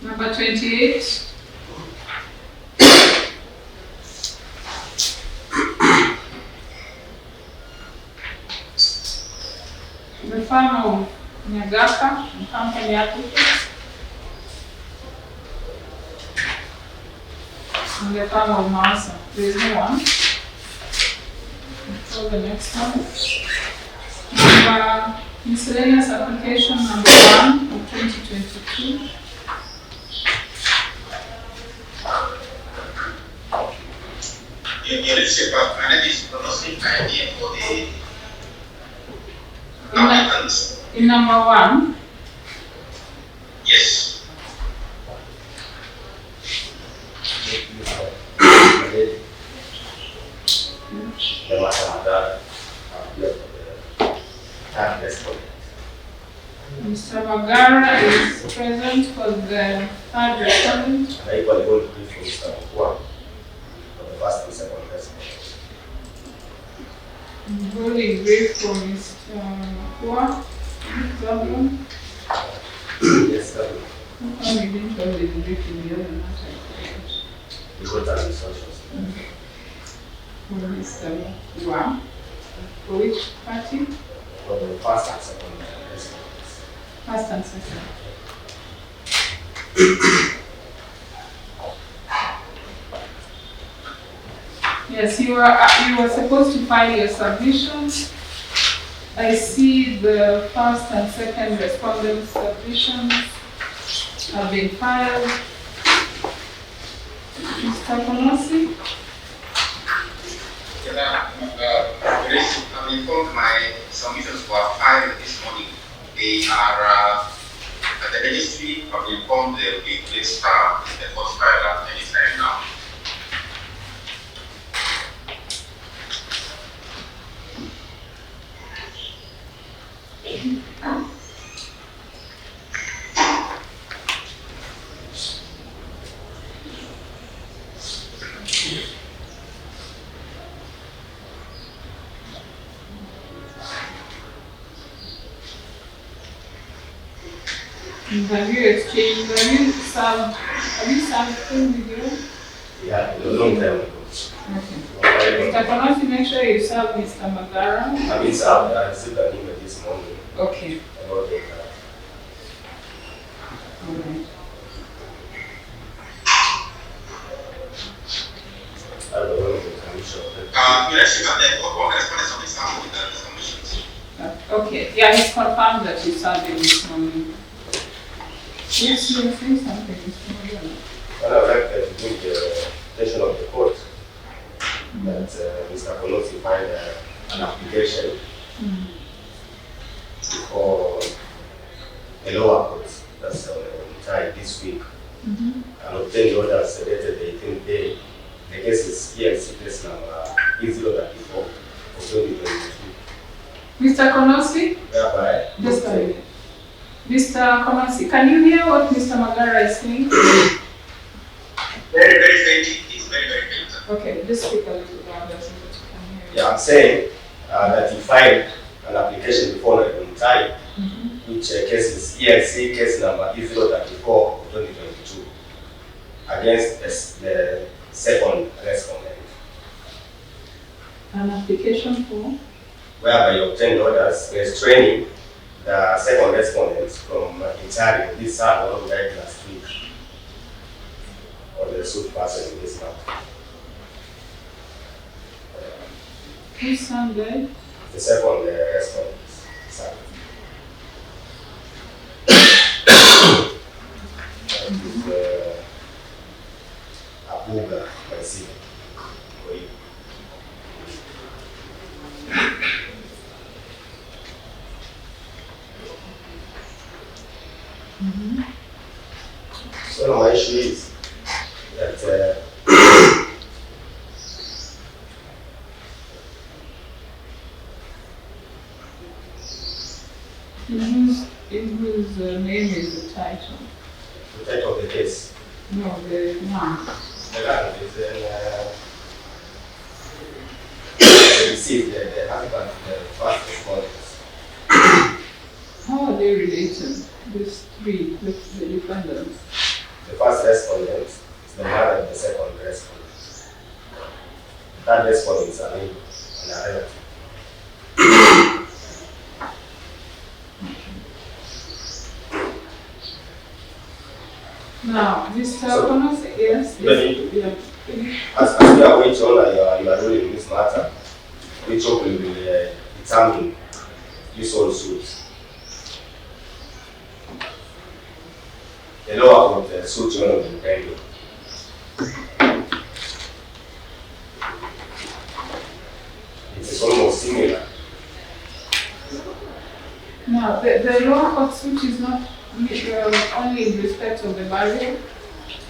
Number 28. The farm of Nyagaka and company applicants. And the farm of Masa. There is no one. So the next one. Number miscellaneous application number 1 of 2022. Your leadership of analysis pronostic idea for the applicants. In number 1. Yes. Mr. Magara is present for the third respondent. And I equally going to give for Mr. Morgue for the first and second respondent. Holding brief for Mr. Morgue. Problem. Yes, that will. How come you didn't hold the brief in the other matter? We got an instructions. For Mr. Morgue. For which party? For the first and second respondents. First and second. Yes, you were supposed to file your submissions. I see the first and second respondents' submissions have been filed. Mr. Konosi? I've informed my submissions were filed this morning. They are at the registry. I've informed they will be placed in the first file at any time now. Have you served full video? Yeah, a long time ago. Okay. Mr. Konosi, make sure you serve Mr. Magara. I mean, I received an email this morning Okay. about the Alright. I don't know the commission. Your leadership, and then what correspondence of the staff with the submissions? Okay. Yeah, he's confirmed that you served him this morning. Yes, you were saying something, Mr. Magara. And I would like to bring the attention of the court that Mr. Konosi filed an application for a lower court that's tried this week and obtained orders dated the 18th day. The case is ELC case number E034 of 2022. Mr. Konosi? Whereby Just a minute. Mr. Konosi, can you hear what Mr. Magara is saying? Very, very faint. It's very, very faint. Okay, just speak a little louder so that you can hear. Yeah, I'm saying that he filed an application before Nairobi, which case is ELC case number E034 of 2022 against the second respondent, An application for? whereby he obtained orders restraining the second respondent from entirely this son who died last week, or the suit person in this matter. Whose son died? The second respondent, son. Abuga, Kisii. So my issue is that in whose name is the title? the title of the case, No, the one. the land is received the husband, the first respondents. How are they related? These three, the defendants. the first respondent is the mother of the second respondent. The third respondent is a neighbor and a relative. Now, Mr. So- Connors, yes. Even Yeah. As we are waiting on your role in this matter, which will determine this whole suit. The law of the suit you want to pending. It is almost similar. Now, the law court suit is not only in respect of the barrier.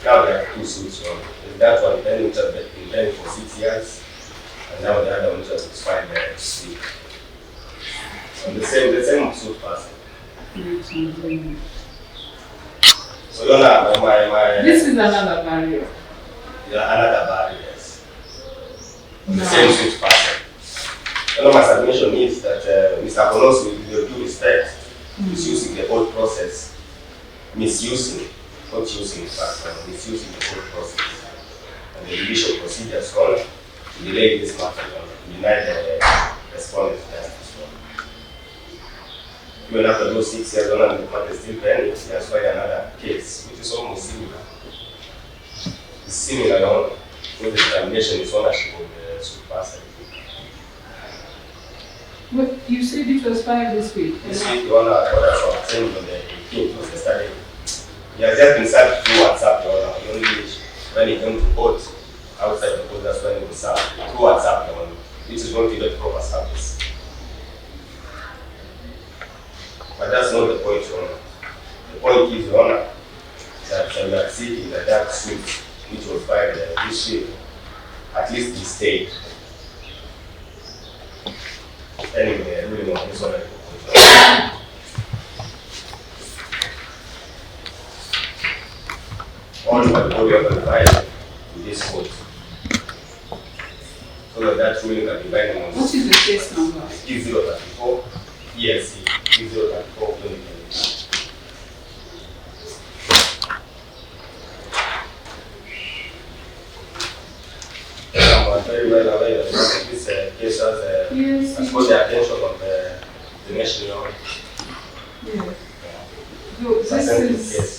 Now there are two suits. That one pending which has been pending for 6 years, and now the other one which has expired this week. So the same suit person. So you know my This is another barrier. another barrier, yes. The No. same suit person. You know, my submission is that Mr. Konos, with your due respect, is using the whole process, misusing, not using fact, misusing the whole process and the judicial procedures on to delay this matter, to deny the respondent justice. Even after those 6 years, on the matter is still pending, he has filed another case, which is almost similar. It's similar on the determination is ownership of the suit person. But you said it was filed this week. This week, the owner was sent on the 18th of yesterday. He has just been served through WhatsApp, the owner. Only when he came to court, outside the court, that's when he was served. Through WhatsApp, the owner, which is not even proper service. But that's not the point, Your Honor. The point is, Your Honor, that we are seeking that suit, which was filed this week, at least be stayed. Anyway, I really want this one. All my body of the file in this court. So that ruling can be binding on What is the case number? Q034 ESC Q034 2020. I'm very well aware that this case has got the attention of the national. Yes. So It's a this sensitive is, case.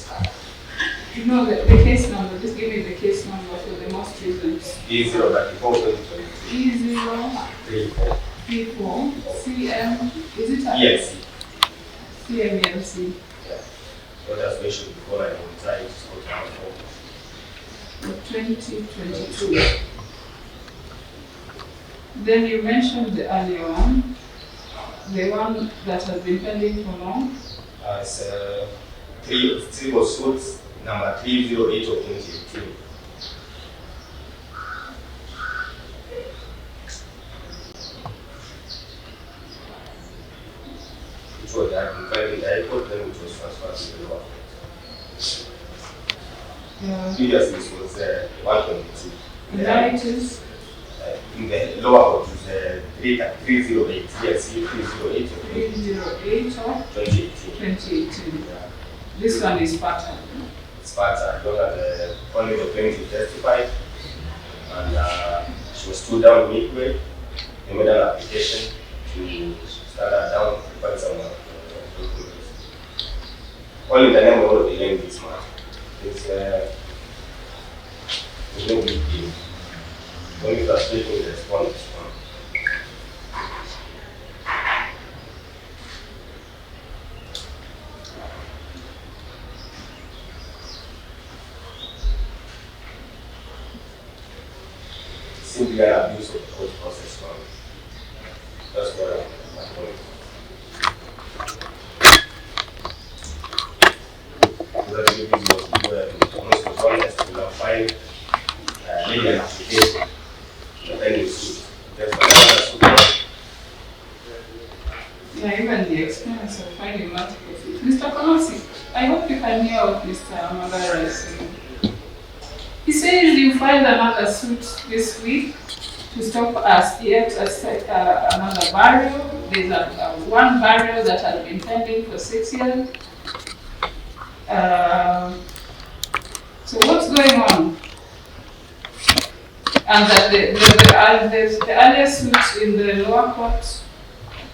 you know, the case number. Just give me the case number for the most recent. Q034 2020. E034 34 CM. Is it a ESC. CMLC? Yeah. So that's why should before I will try to sort out for 2022. Then you mentioned the earlier one, the one that has been pending for long. It's three was suits number 308 of 2018. Which was that in filed in the High Court, then which was transferred to the lower court. Yeah. Previously it was 122. And now it is In the lower court it was 308. Yes, 308 of 308 of 2018. 2018. Yeah. This one is pattern. It's part only the plaintiff testified, and she was stood down midway. They made an application to stand her down to find some documents. Only the name of the delaying this matter. It's no big deal. Only frustrating the respondents. Simply an abuse of the court process. That's what my point. That the was honest, we have filed made an application to pending suit. There's another suit. Yeah, even the experience of finding multiple feet. Mr. Konosi, I hope you can hear what Mr. Magara is saying. He says you filed another suit this week to stop us yet another burial. There's one burial that has been pending for 6 years. And that the earliest suit in the lower court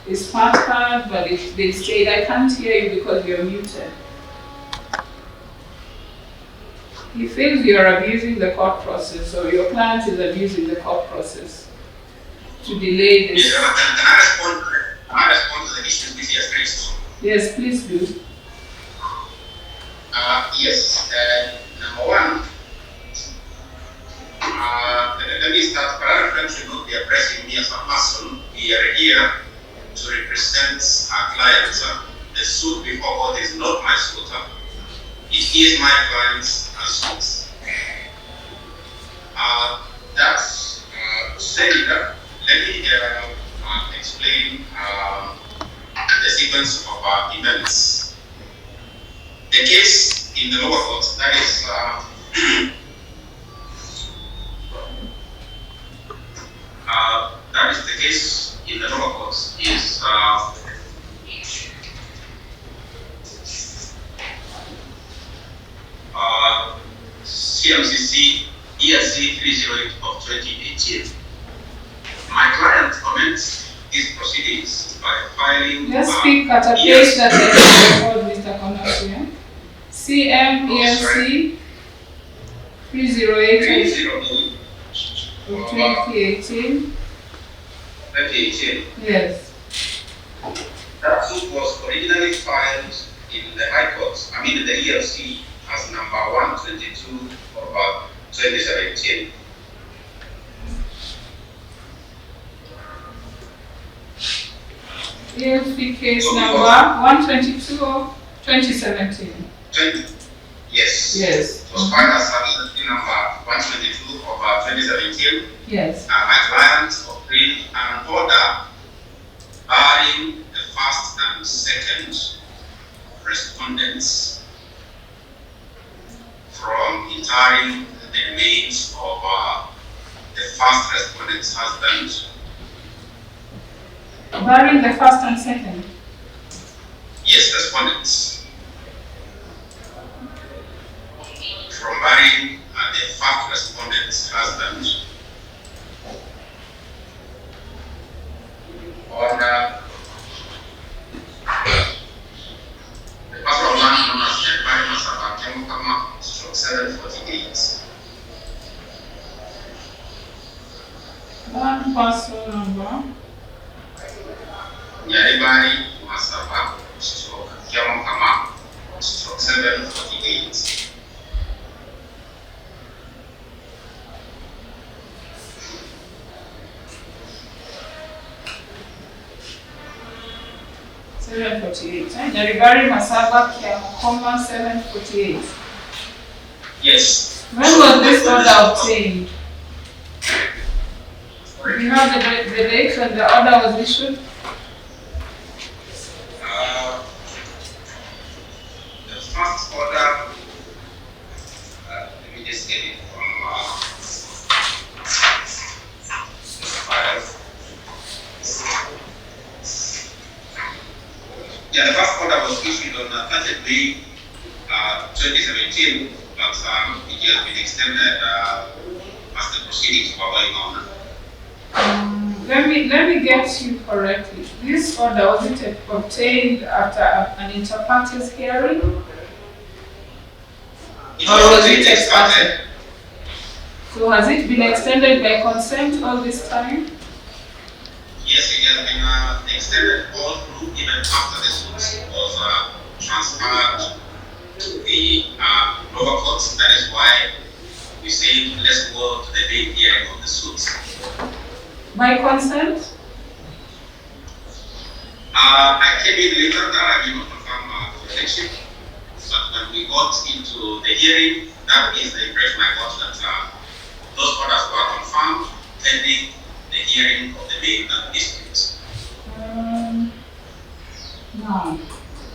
is transferred, but if they stayed, I can't hear you because you're muted. He feels you're abusing the court process, or your client is abusing the court process to delay this. Yes, can I respond to the issues which he has raised? Yes, please do. Yes, number one, let me start. Parliament should not be addressing me as a person. We are here to represent our clients. The suit before court is not my suit. It is my client's suit. That said, let me explain the sequence of events. The case in the lower court, that is the case in the lower court is CMCC ESC 308 of 2018. My client commenced these proceedings by filing. Let's speak at a pace that I can record, Mr. Konosu. CMESC 308 of 2018. 2018. Yes. That suit was originally filed in the High Court, in the ELC as number 122 of 2017. ELC case number 122 of 2017. Yes. Yes. It was filed as number 122 of 2017. Yes. My client obtained an order barring the first and second respondents from interring the remains of the first respondent's husband. Barring the first and second? Yes, respondents. From burying the first respondent's husband on the parcel of land known as the Barry Masaba Kemukama stroke 748. One parcel number. Yaribari Masaba stroke Kemukama stroke 748. Yaribari Masaba Kiamokoma 748. Yes. When was this order obtained? Do you have the date when the order was issued? The first order, let me just get it from the file. Yeah, the first order was issued on 30th May 2017, but it has been extended as the proceedings were going on. Let me get you correctly. This order, was it obtained after an inter partes hearing? It Or was it ex parte? started. So has it been extended by consent all this time? Yes, it has been extended all through, even after the suit was transferred to the lower courts. That is why we say let's go to the day hearing of the suit. By consent? I came in later that I did not confirm the election. But when we got into the hearing, that is the impression I got that those orders were confirmed pending the hearing of the main dispute. No.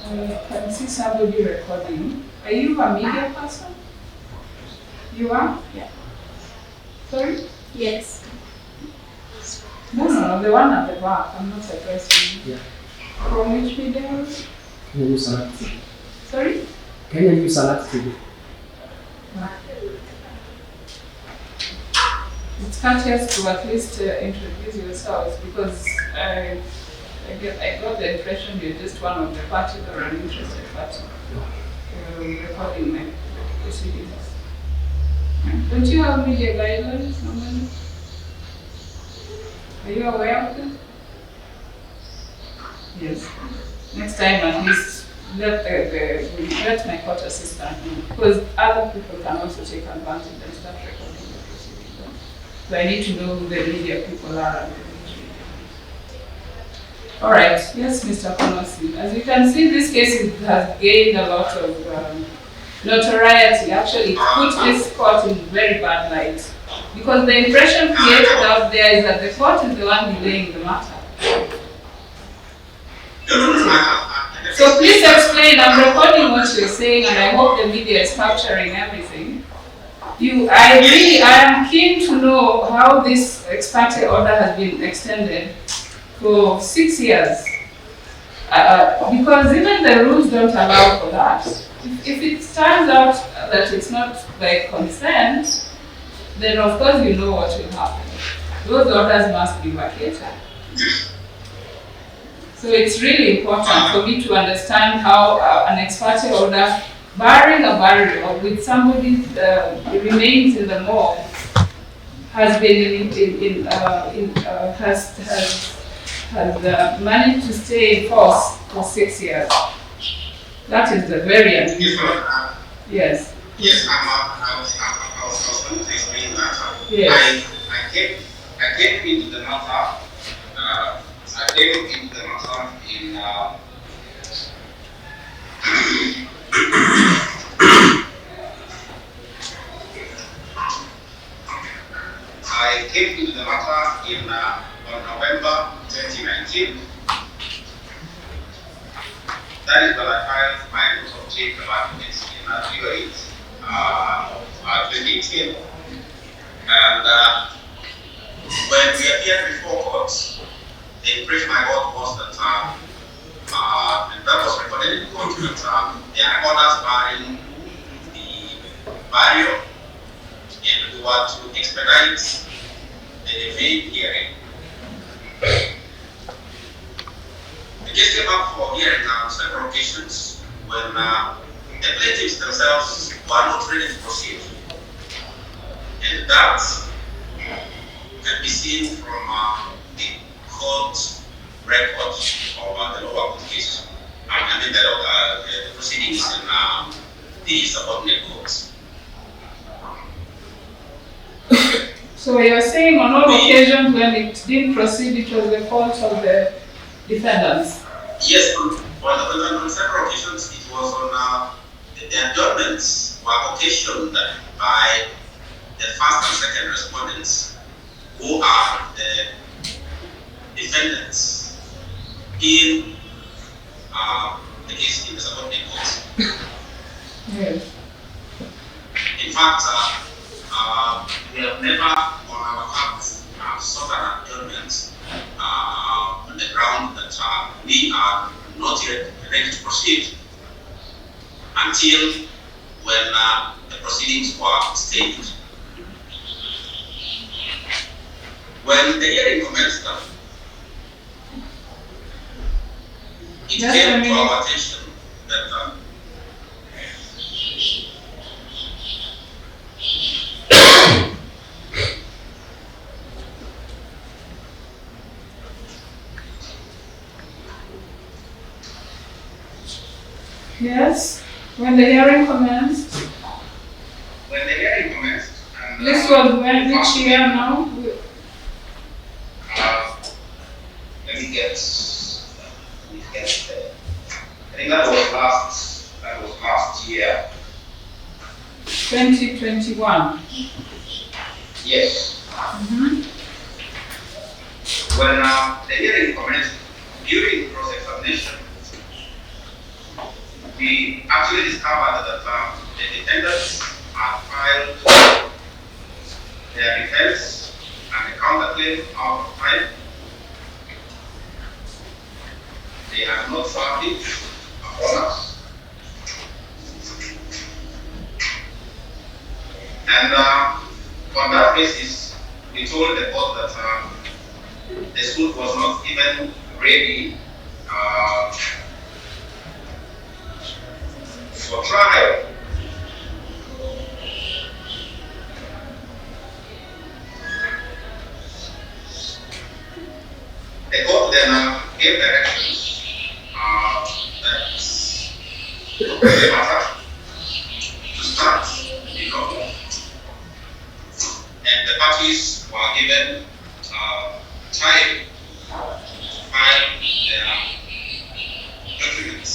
I can see somebody recording. Are you a media person? You are? Yeah. Sorry? Yes. No, the one at the back. I'm not addressing you. Yeah. From which media? Kenya News Alert TV. Sorry? Kenya News Alert TV. it's courteous to at least introduce yourselves because I got the impression you're just one of the parties or an interested party recording my proceedings. Don't you have media guidelines normally? Are you aware of them? Yes. Next time at least let my court assistant know because other people can also take advantage and start recording the proceedings. So I need to know who the media people are and all right. Yes, Mr. Konosi. As you can see, this case has gained a lot of notoriety. Actually, it put this court in very bad light because the impression created out there is that the court is the one delaying the matter. So please explain. I'm recording what you're saying, and I hope the media is capturing everything. I am keen to know how this ex parte order has been extended for 6 years, because even the rules don't allow for that. If it turns out that it's not by consent, then of course you know what will happen. Those orders must be vacated. So it's really important for me to understand how an ex parte order, barring a burial with somebody remains in the morgue, has been has managed to stay in force for 6 years. That is the very unusual. Yes. Yes, I was going to explain that. Yes. I came into the matter. I came into the matter in. I came into the matter in on November 2019. That is when I filed my notice of change of arguments in February 2018. And when we appeared before court, the impression I got was that, and that was recorded in court, that there are orders barring the burial, and we were to expedite the vague hearing. The case came up for hearing on several occasions when the plaintiffs themselves were not ready to proceed. And that can be seen from the court record of the lower court case. I mean the proceedings in the subordinate courts. So you're saying on all occasions when it didn't proceed, it was the fault of the defendants? Yes, on several occasions it was on the adjournments were occasioned by the first and second respondents, who are the defendants in the case in the subordinate courts. Yes. In fact, we have never on our part sought an adjournment on the ground that we are not yet ready to proceed until when the proceedings were staged. When the hearing commenced, it came to our attention that Yes, when the hearing commenced. When the hearing commenced, and This was when, which year now? let me get there. I think that was last year. 2021. Yes. Mm-hmm. When the hearing commenced, during the cross-examination, we actually discovered that the defendants had filed their defense and the counterclaim out of time. They have not served it upon us. And on that basis, we told the court that the suit was not even ready for trial. The court then gave directions that the matter to start, and the parties were given time to file their documents.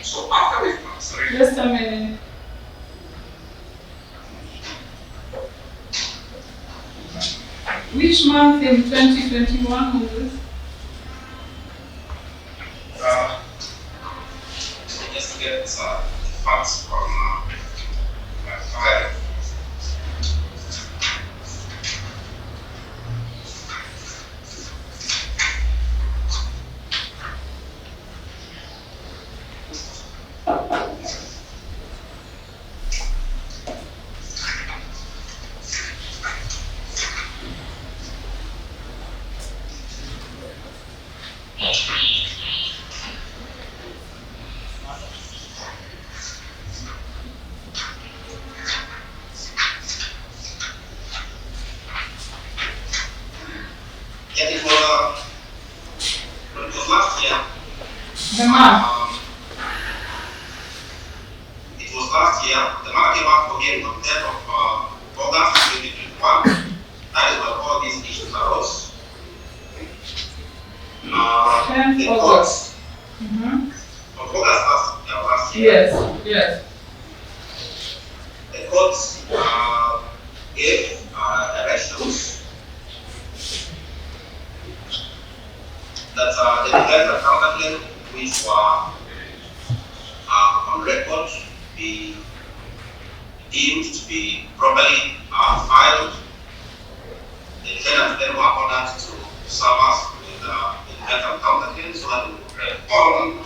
So after we sorry. Just a minute. Which month in 2021 was this? Just get facts from my file. Yeah, it was last year. The month. It was last year. The market came out again on 10th of August 2021. That is when all these issues arose. 10th the August. Of August last year. Yes, yes. The courts gave directions that the defense and counterclaim which were on record be deemed to be properly filed. The defendants then were ordered to serve us with the defense and counterclaim so that we would respond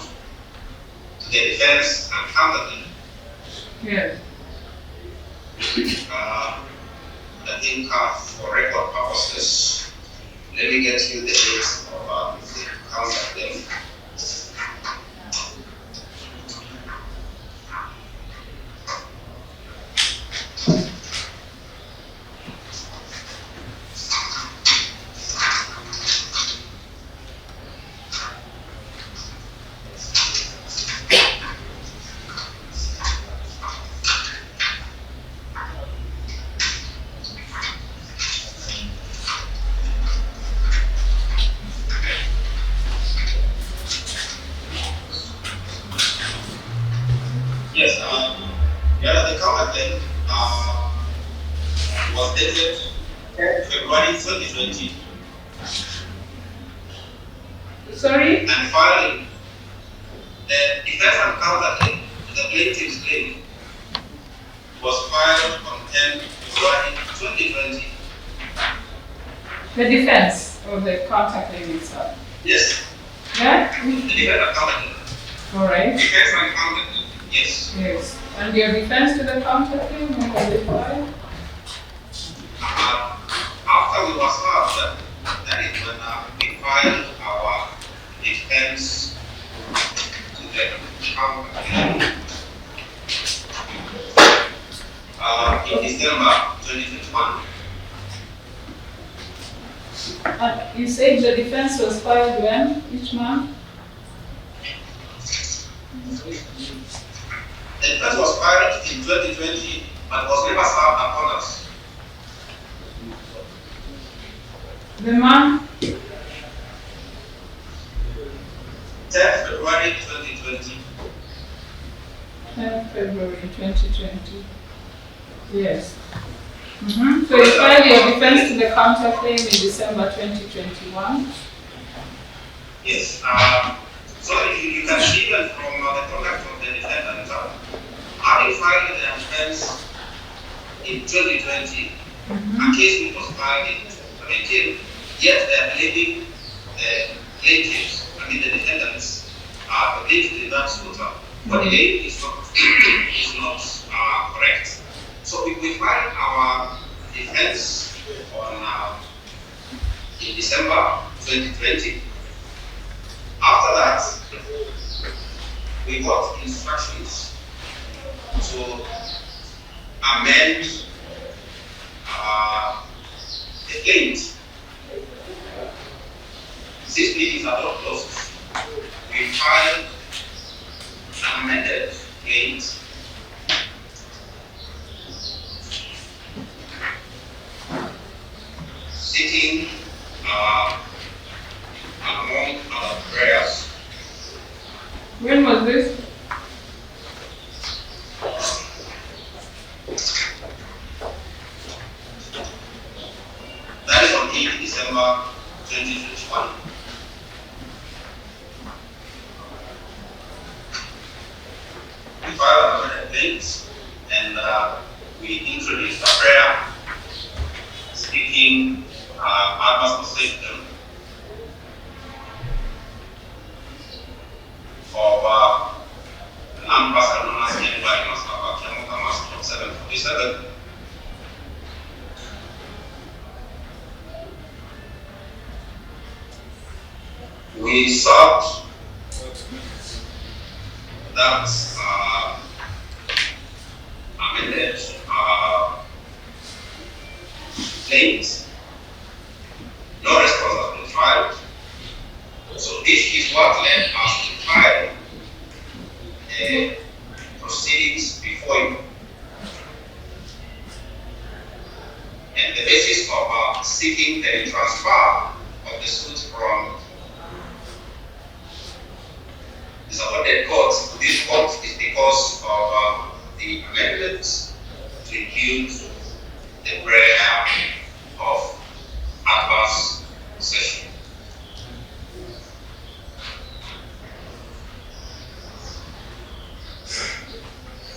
to the defense and counterclaim. Yes. I think for record purposes, let me get you the dates of the counterclaim. Yes, the counterclaim was dated February 2020. Sorry? And finally, the defense and counterclaim, the plaintiff's claim, was filed on 10 February 2020. The defense or the counterclaim itself? Yes, Yeah? the defense and counterclaim. All right. Defense and counterclaim, yes. Yes. And your defense to the counterclaim, when was it filed? After we were served, that is when we filed our defense to the counterclaim in December 2021. You said the defense was filed when? Each month? The defense was filed in 2020, but was never served upon us. The month? 10th February 2020. 10th February 2020. Yes. So you filed your defense to the counterclaim in December 2021? Yes. So you can see that from the conduct of the defendant, having filed their defense in 2020, a case which was filed in 2018, yet they are believing the plaintiffs, the defendants, are believed in that suit. But the name is not correct. So we filed our defense in December 2020. After that, we got instructions to amend the claims. Since meetings are not closed, we filed an amended claims seeking among other prayers. When was this? That is on 8 December 2021. We filed an amended claims and we introduced a prayer seeking adverse possession of land parcel known as Yenba in Masaba, Kemoka 747. We sought that amended claims. No response has been filed. So this is what led us to file proceedings before you. And the basis of seeking the transfer of the suit from the subordinate court to this court is because of the amendments to include the prayer of adverse possession.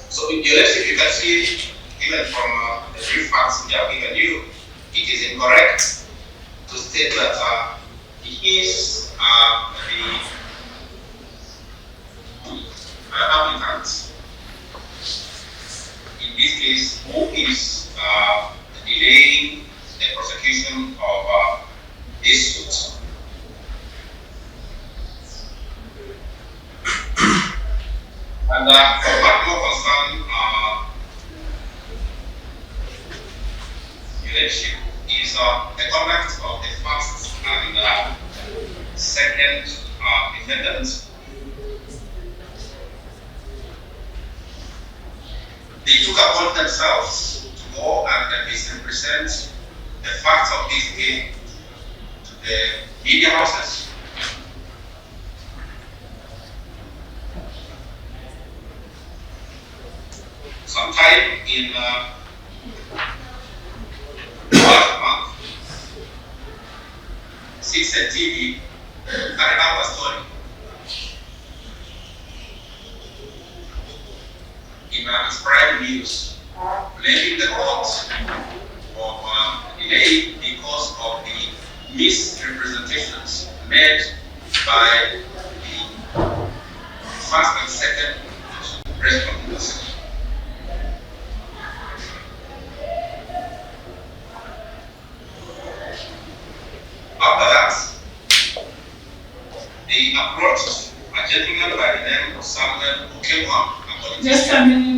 So in your list, if you can see, even from the brief facts we have given you, it is incorrect to state that it is the applicant, in this case, who is delaying the prosecution of this suit. And for what more concern election is the conduct of the first and second defendants. They took upon themselves to go and misrepresent the facts of this case to the media houses. Sometime in last month, 6 and TV carried out a story in Prime News, blaming the court of delay because of the misrepresentations made by the first and second respondents. After that, they approached a gentleman by the name of Samuel Okemwa. Just a minute.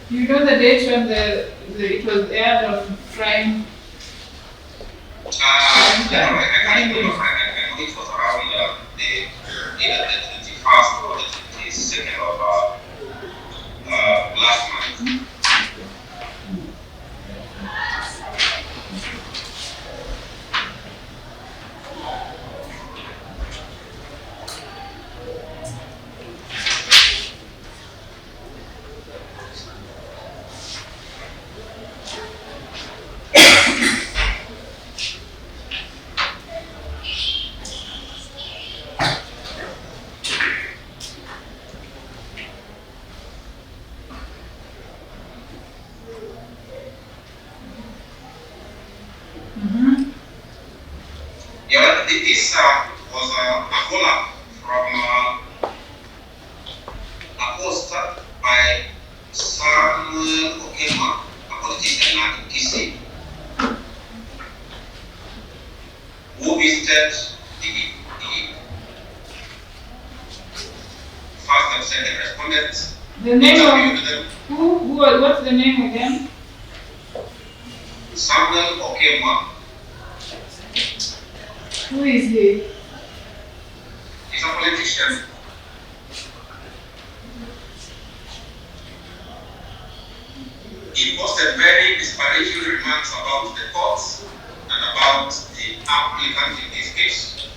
You know the date when it was aired on Prime? I know it was around either the 21st or the 22nd of last month. Yeah, this was a follow-up from a post by Samuel Okema, a politician in Kisii, who visited the first and second respondents. The name Interviewed of them. what's the name again? Samuel Okema. Who is he? He's a politician. He posted very disparaging remarks about the courts and about the applicant in this case.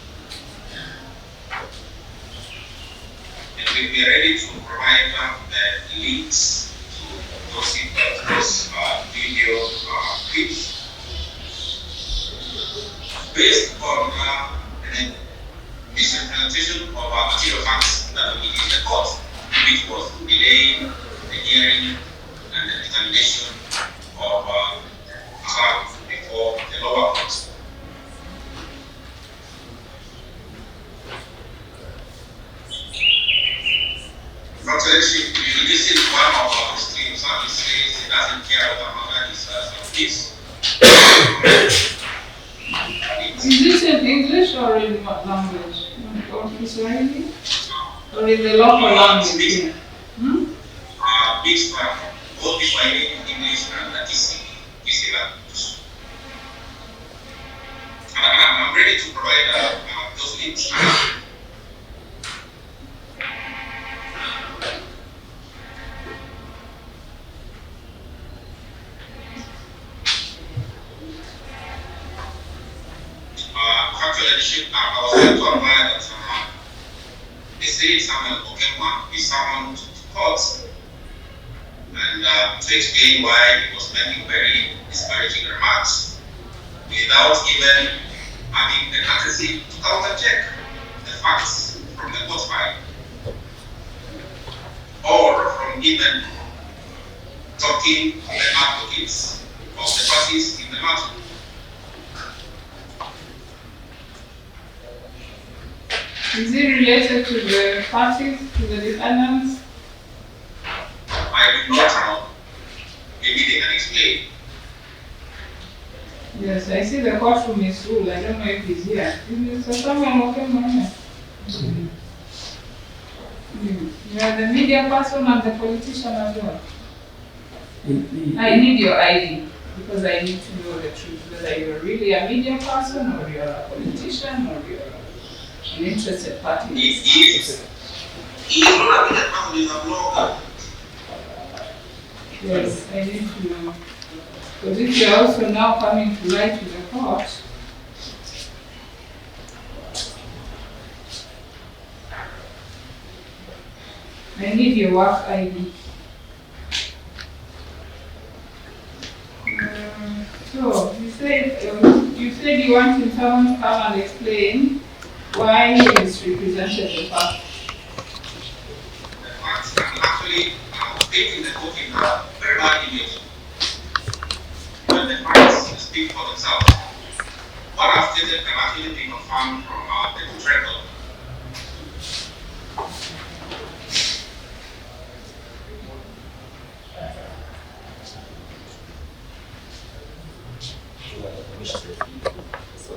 And we'll be ready to provide the links to those video clips based on the misrepresentation of material facts that we did in the court, which was delaying the hearing and the determination of trial before the lower court. Excellency, this is one of our streams, and he says he doesn't care what another is. Is this in English or in what language? Or Kiswahili? Or in the local language? Mixed both Kiswahili, English, and Kisii language. And I'm ready to provide those links. I was able to admire that they say Samuel Okema is someone to court and to explain why he was making very disparaging remarks without even having the courtesy to counter-check the facts from the court file or from even talking to the advocates of the parties in the matter. Is it related to the parties, to the defendants? I do not know. Maybe they can explain. Yes, I see the courtroom is full. I don't know if he's here. Is someone working here? You are the media person and the politician as well. I need your ID because I need to know the truth, whether you're really a media person or you're a politician or you're an interested party. He is not a media person, he's a blogger. Yes, I need to know. Because if you're also now coming to lie to the court, I need your work ID. So, you said you wanted someone to come and explain why he misrepresented the fact. The facts can actually state in the book in a very bad image. When the facts speak for themselves, what I've stated can actually be confirmed from the court record.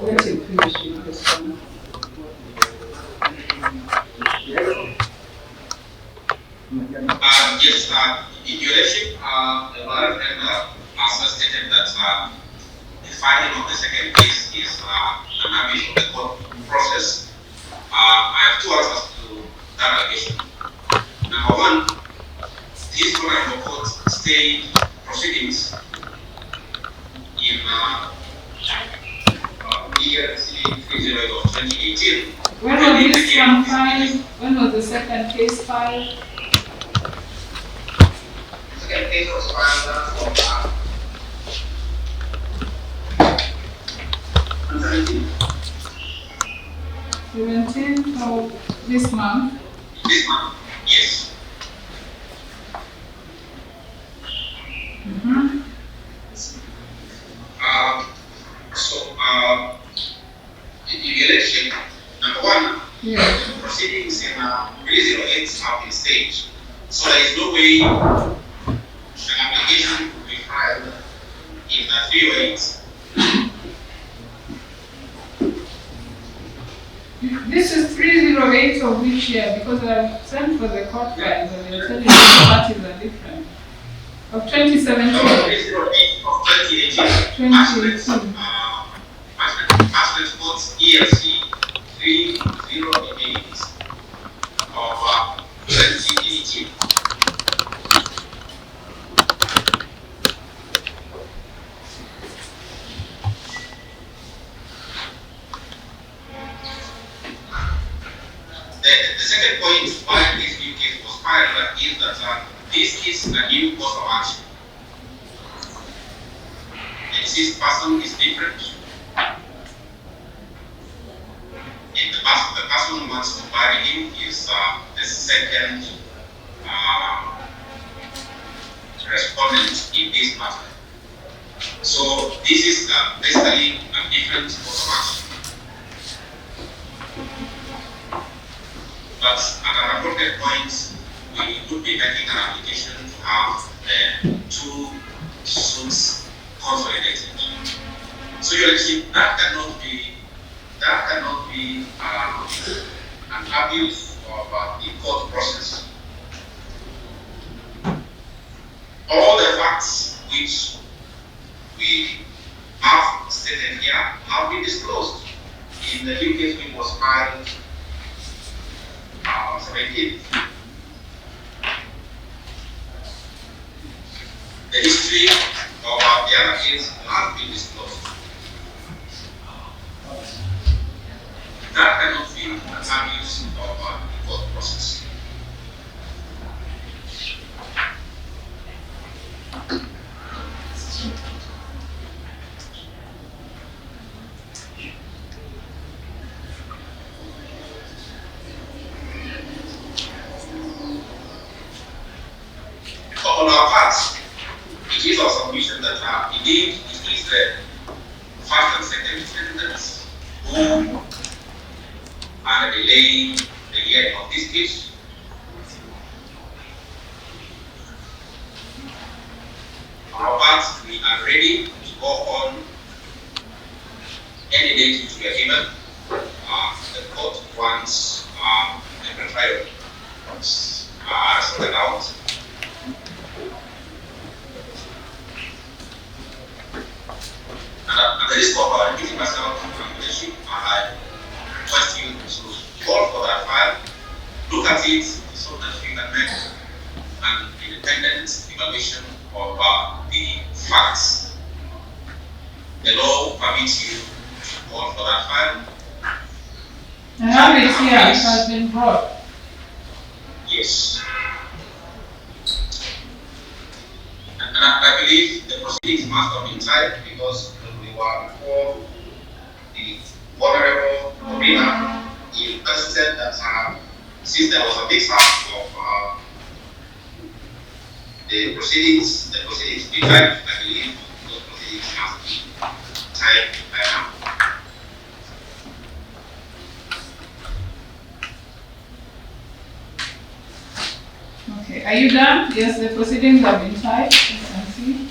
Let him finish with this one. Yes, Your Lordship, the lawyer has stated that the filing of the second case is an abuse of the court process. I have two answers to that allegation. Number one, this honorable court stayed proceedings in year 330 of 2018. When was this one filed? When was the second case filed? Second case was filed on 17th of this month. this month. Yes. election, number one, Yes. the proceedings in 308 have been staged. So there is no way an application will be filed in 308. This is 308 of which year? Because I've sent for the court files and they're telling me the parties are different. Of 2017. 308 of 2018. 2018. Master's Courts ELC 308 of 2018. The second point why this new case was filed is that this is a new course of action. The deceased person is different. If the person who wants to marry him is the second respondent in this matter. So this is basically a different course of action. But at an appropriate point, we would be making an application to have the two suits consolidated. So you see, that cannot be an abuse of the court process. All the facts which we have stated here have been disclosed in the new case which was filed on 17th. The history of the other case has been disclosed. That cannot be an abuse of the court process. On our part, it is our submission that indeed it is the first and second defendants who are delaying the hearing of this case. On our part, we are ready to go on any date which we are given. The court wants the trial sorted out. At the risk of repeating myself from leadership, I request you to call for that file, look at it so that we can make an independent evaluation of the facts. The law permits you to call for that file. I have it here, it has been brought. Yes. And I believe the proceedings must have been tied because we were before the Honorable Obina. He requested that since there was a mix up of the proceedings be tied. I believe those proceedings must be tied by now. Okay, are you done? Yes, the proceedings have been tied, as you can see.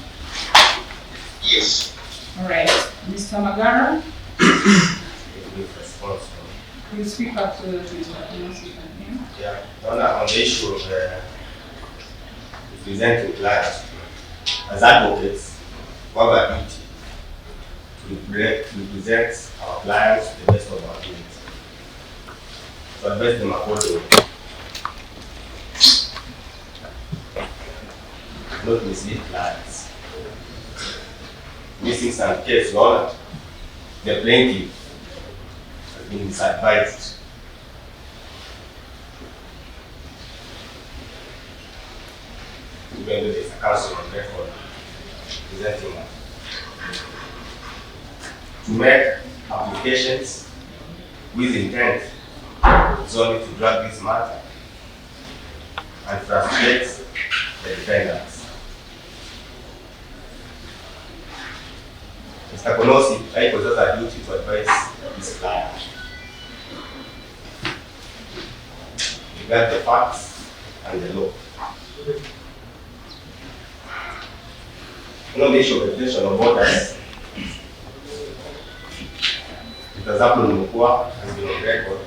Yes. All right, Mr. Magara, Response. you speak up so that Mr. Thomas you can hear. Yeah, on the issue of presenting clients, as advocates, what we are duty to present our clients to the best of our ability, to address them accordingly, not mislead clients. Missing some case, Your Honor, the plaintiff has been misadvised. Even though there's a counsel on record presenting that. To make applications with intent is only to drag this matter and frustrate the defendants. Mr. Konosi, I possess a duty to advise this flyer. You got the facts and the law. You know the issue of retention of voters. It has happened in Morgue, has been on record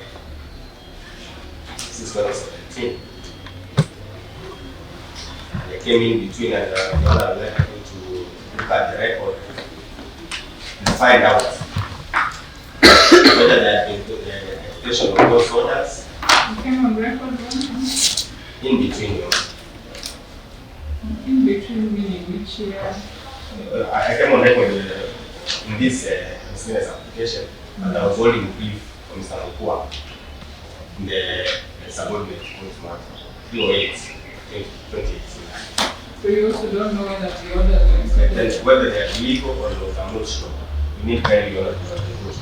since 2017. And they came in between and the other led people to look at the record and find out whether there had been the retention of those voters. You came on record when? In between, you know. In between meaning which year? I came on record in this business application, and I was holding brief for Mr. Morgue in the subordinate vote matter, 2018. So you also don't know whether the orders were accepted? Then whether they are legal or not, I'm not sure. We need very honor to vote.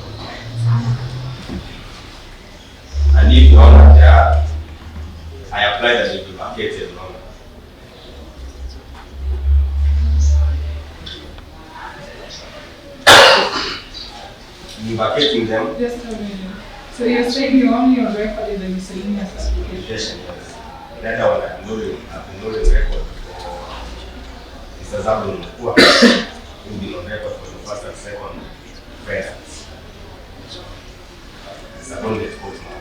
And if the honor they are, I apply that they be vacated honor. You vacating them? Just a minute. So you're saying you're only on record in the miscellaneous application? Yes. That one I've been holding record for Mr. Zabun Morgue. We've been on record for the first and second presence. It's a only vote matter.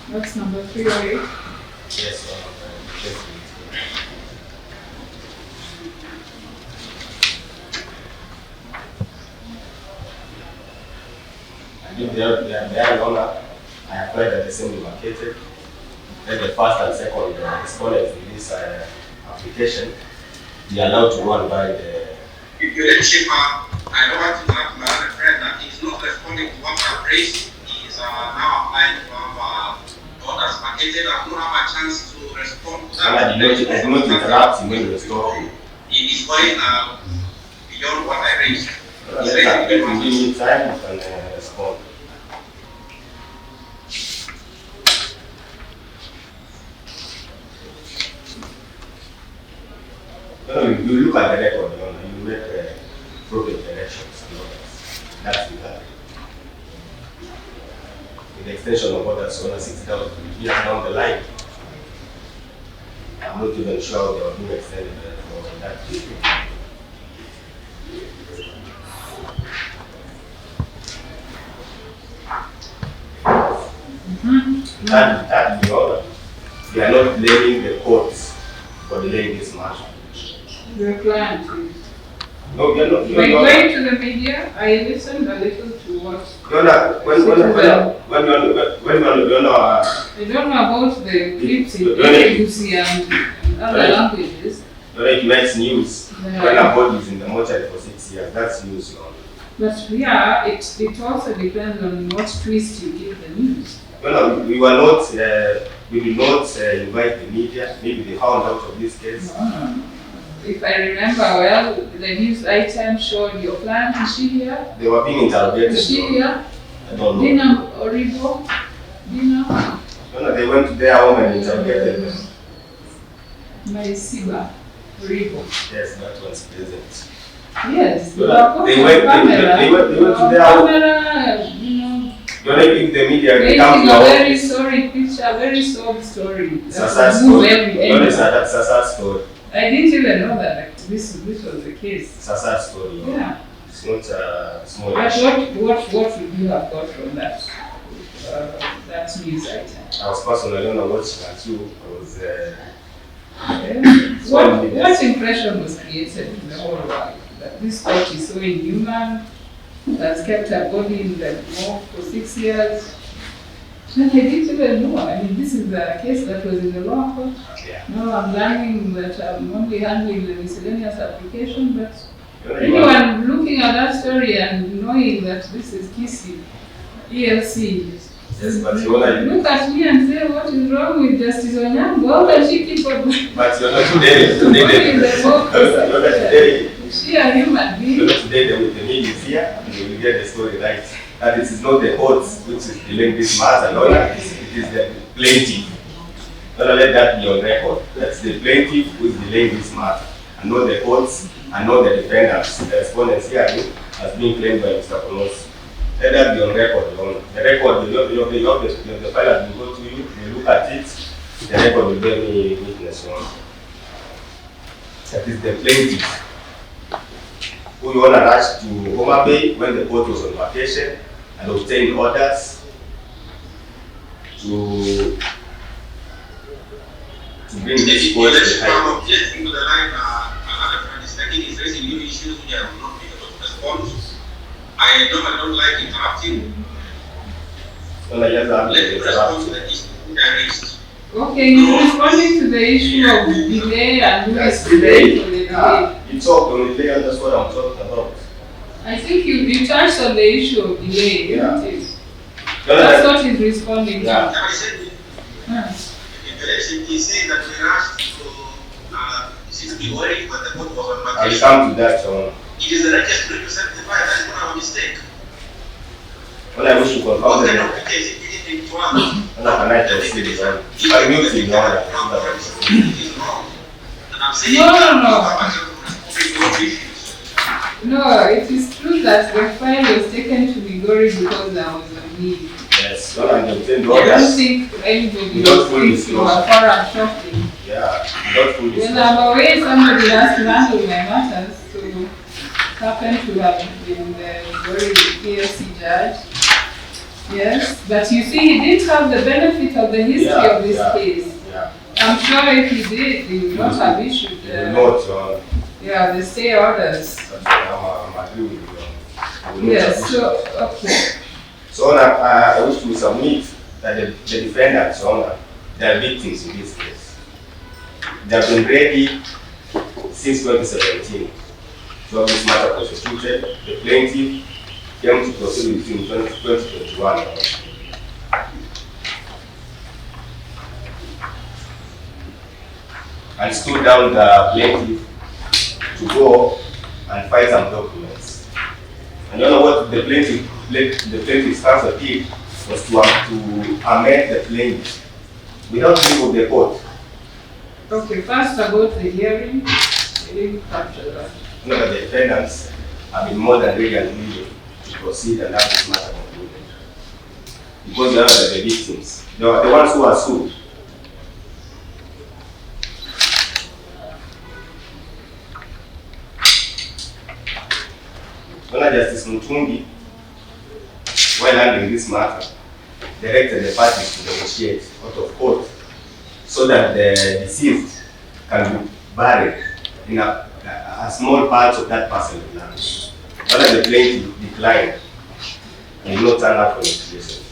That's number 308. Yes, and if they are longer, I apply that the same be vacated. Then the first and second respondents in this application be allowed to run by the. Your Lordship, I don't want to interrupt my other friend. He's not responding to what I've raised. He's now applying to have orders vacated. I don't have a chance to respond to that. I did not interrupt him when he was talking. He is going beyond what I raised. Yes, give me time and respond. You look at the record, you make appropriate elections and all that. That's the value. With the extension of others, 160,000 years down the line, I'm not even sure they are being extended for that period. That the order. We are not blaming the courts for delaying this matter. Your client is. No, we are not. By going to the media, I listened a little to what. When I don't know about the clips in Kisii and other languages. it makes news. Yeah. When a body is in the mortuary for 6 years, that's news. But yeah, it also depends on what twist you give the news. We were not. We did not invite the media. Maybe they found out of this case. No. If I remember well, the news item showed your client. Is she here? They were being interrogated. Is she here? I don't know. Dina Oribo? Dina? No, they went to their home and interrogated them. Maisiba Oribo. Yes, that was present. Yes. They went to their home. Camera, you know. Don't give the media they Making come a to our very office. sorry picture, very sob story. Sasa That will move story. every You understand angle. that Sasa story? I didn't even know that this was the case. Sasa story. Yeah. It's not a small But issue. what would you have got from that that news item? I was personally on watching at you. I was What impression was created in the whole world that this court is so inhuman, that's kept a body in the morgue for 6 years? And I didn't even know. I mean, this is a case that was in the law court. yeah. Now I'm learning that I'm only handling the miscellaneous application, but You anyone looking at that story and knowing that this is Kisii, ELC, Yes, but you wanna. look at me and say, what is wrong with Justice Onyango? How can she keep on But you're not today. Today. in the book? You're not today. Is she a human You're being? not today. The media is here, and you will get the story right. that it is not the court which is dealing this matter, no, it is the plaintiff. Don't let that be on record. That's the plaintiff who is dealing this matter, and not the courts, and not the defendants. The respondents here has been claimed by Mr. Konos. Let that be on record, Your Honor. The record, the file has been go to you, you look at it, the record will bear me witness, Your Honor. That is the plaintiff who you want to rush to Homa Bay when the court was on vacation and obtained orders to bring this court to the high court. Objecting to the line, another friend is taking is raising new issues which I will not be able to respond to. I don't like interrupting. Well, I just have Let to me respond interrupt. to the issue I raised. Okay, you're responding to the issue of delay and who is to blame for the delay. You talked on the delay, and that's what I'm talking about. I think you touched on the issue of delay, isn't it? No, That's what he's responding to. Yeah. And I said, he said that we rushed to be worried when the court was on I'll vacation. come to that, Your Honor. It is the righteous to represent that is not our mistake. When I wish to confirm What kind the of case it is to us? when I can I proceed, Your Honor. I mute you, Your Honor. It is wrong. And I'm saying, No, it is true that the file was taken to Migori because there was a need. Yes, Your Honor, and obtained I don't orders. think anybody Without full thinks you are disclosure. far and shocking. Yeah, not full When disclosure. I'm away, somebody has to handle my matters, so happen to have been the very PSC judge. Yes, but you see, he didn't have the benefit of the history of this case. Yeah. I'm sure if he did, he would not have issued You will not, Your Honor. the stay orders. That's why I'm agree with you, Your Honor. You will not Yes, have so, issued. okay. So I wish to submit that the defendants, Your Honor, they are victims in this case. They have been ready since 2017 to have this matter prosecuted. The plaintiff came to proceed with it in 2021. Your Honor. And stood down the plaintiff to go and find some documents. And you know what the plaintiff's counsel did was to amend the plaintiff without leave of the court. Okay, first about the hearing, we didn't capture that. You know that the defendants have been more than ready and willing to proceed and have this matter concluded. Because they are the victims. They are the ones who are sued. Honourable Justice Mutungi, while handling this matter, directed the parties to negotiate out of court so that the deceased can be buried in a small part of that parcel of land. But the plaintiff declined and did not turn up for negotiation.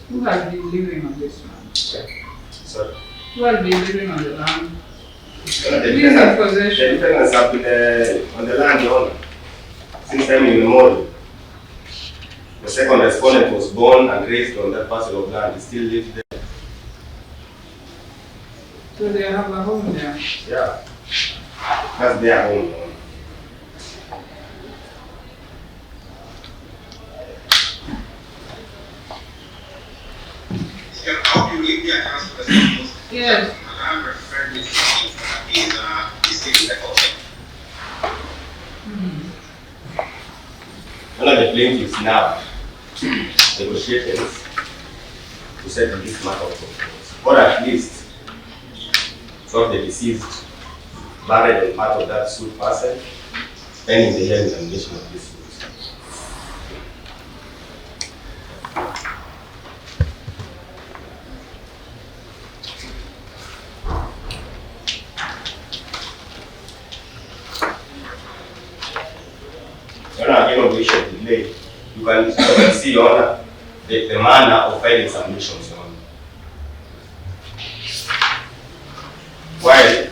Who has been living on this land? So, Who has been living on the land? the Who is in possession? defendants have been on the land, Your Honor, since time immemorial. The second respondent was born and raised on that parcel of land. He still lives there. So they have a home there. Yeah. That's their home, Your Honor. How do you give me a chance to respond? Yes. I'm referring is in the court. One of the plaintiffs now negotiations to settle this matter of complaints, or at least from the deceased buried on part of that suit parcel, pending the hearing examination of this suit. Your Honor, again, on the issue of delay, you can see, Your Honor, the manner of filing submissions, Your Honor. While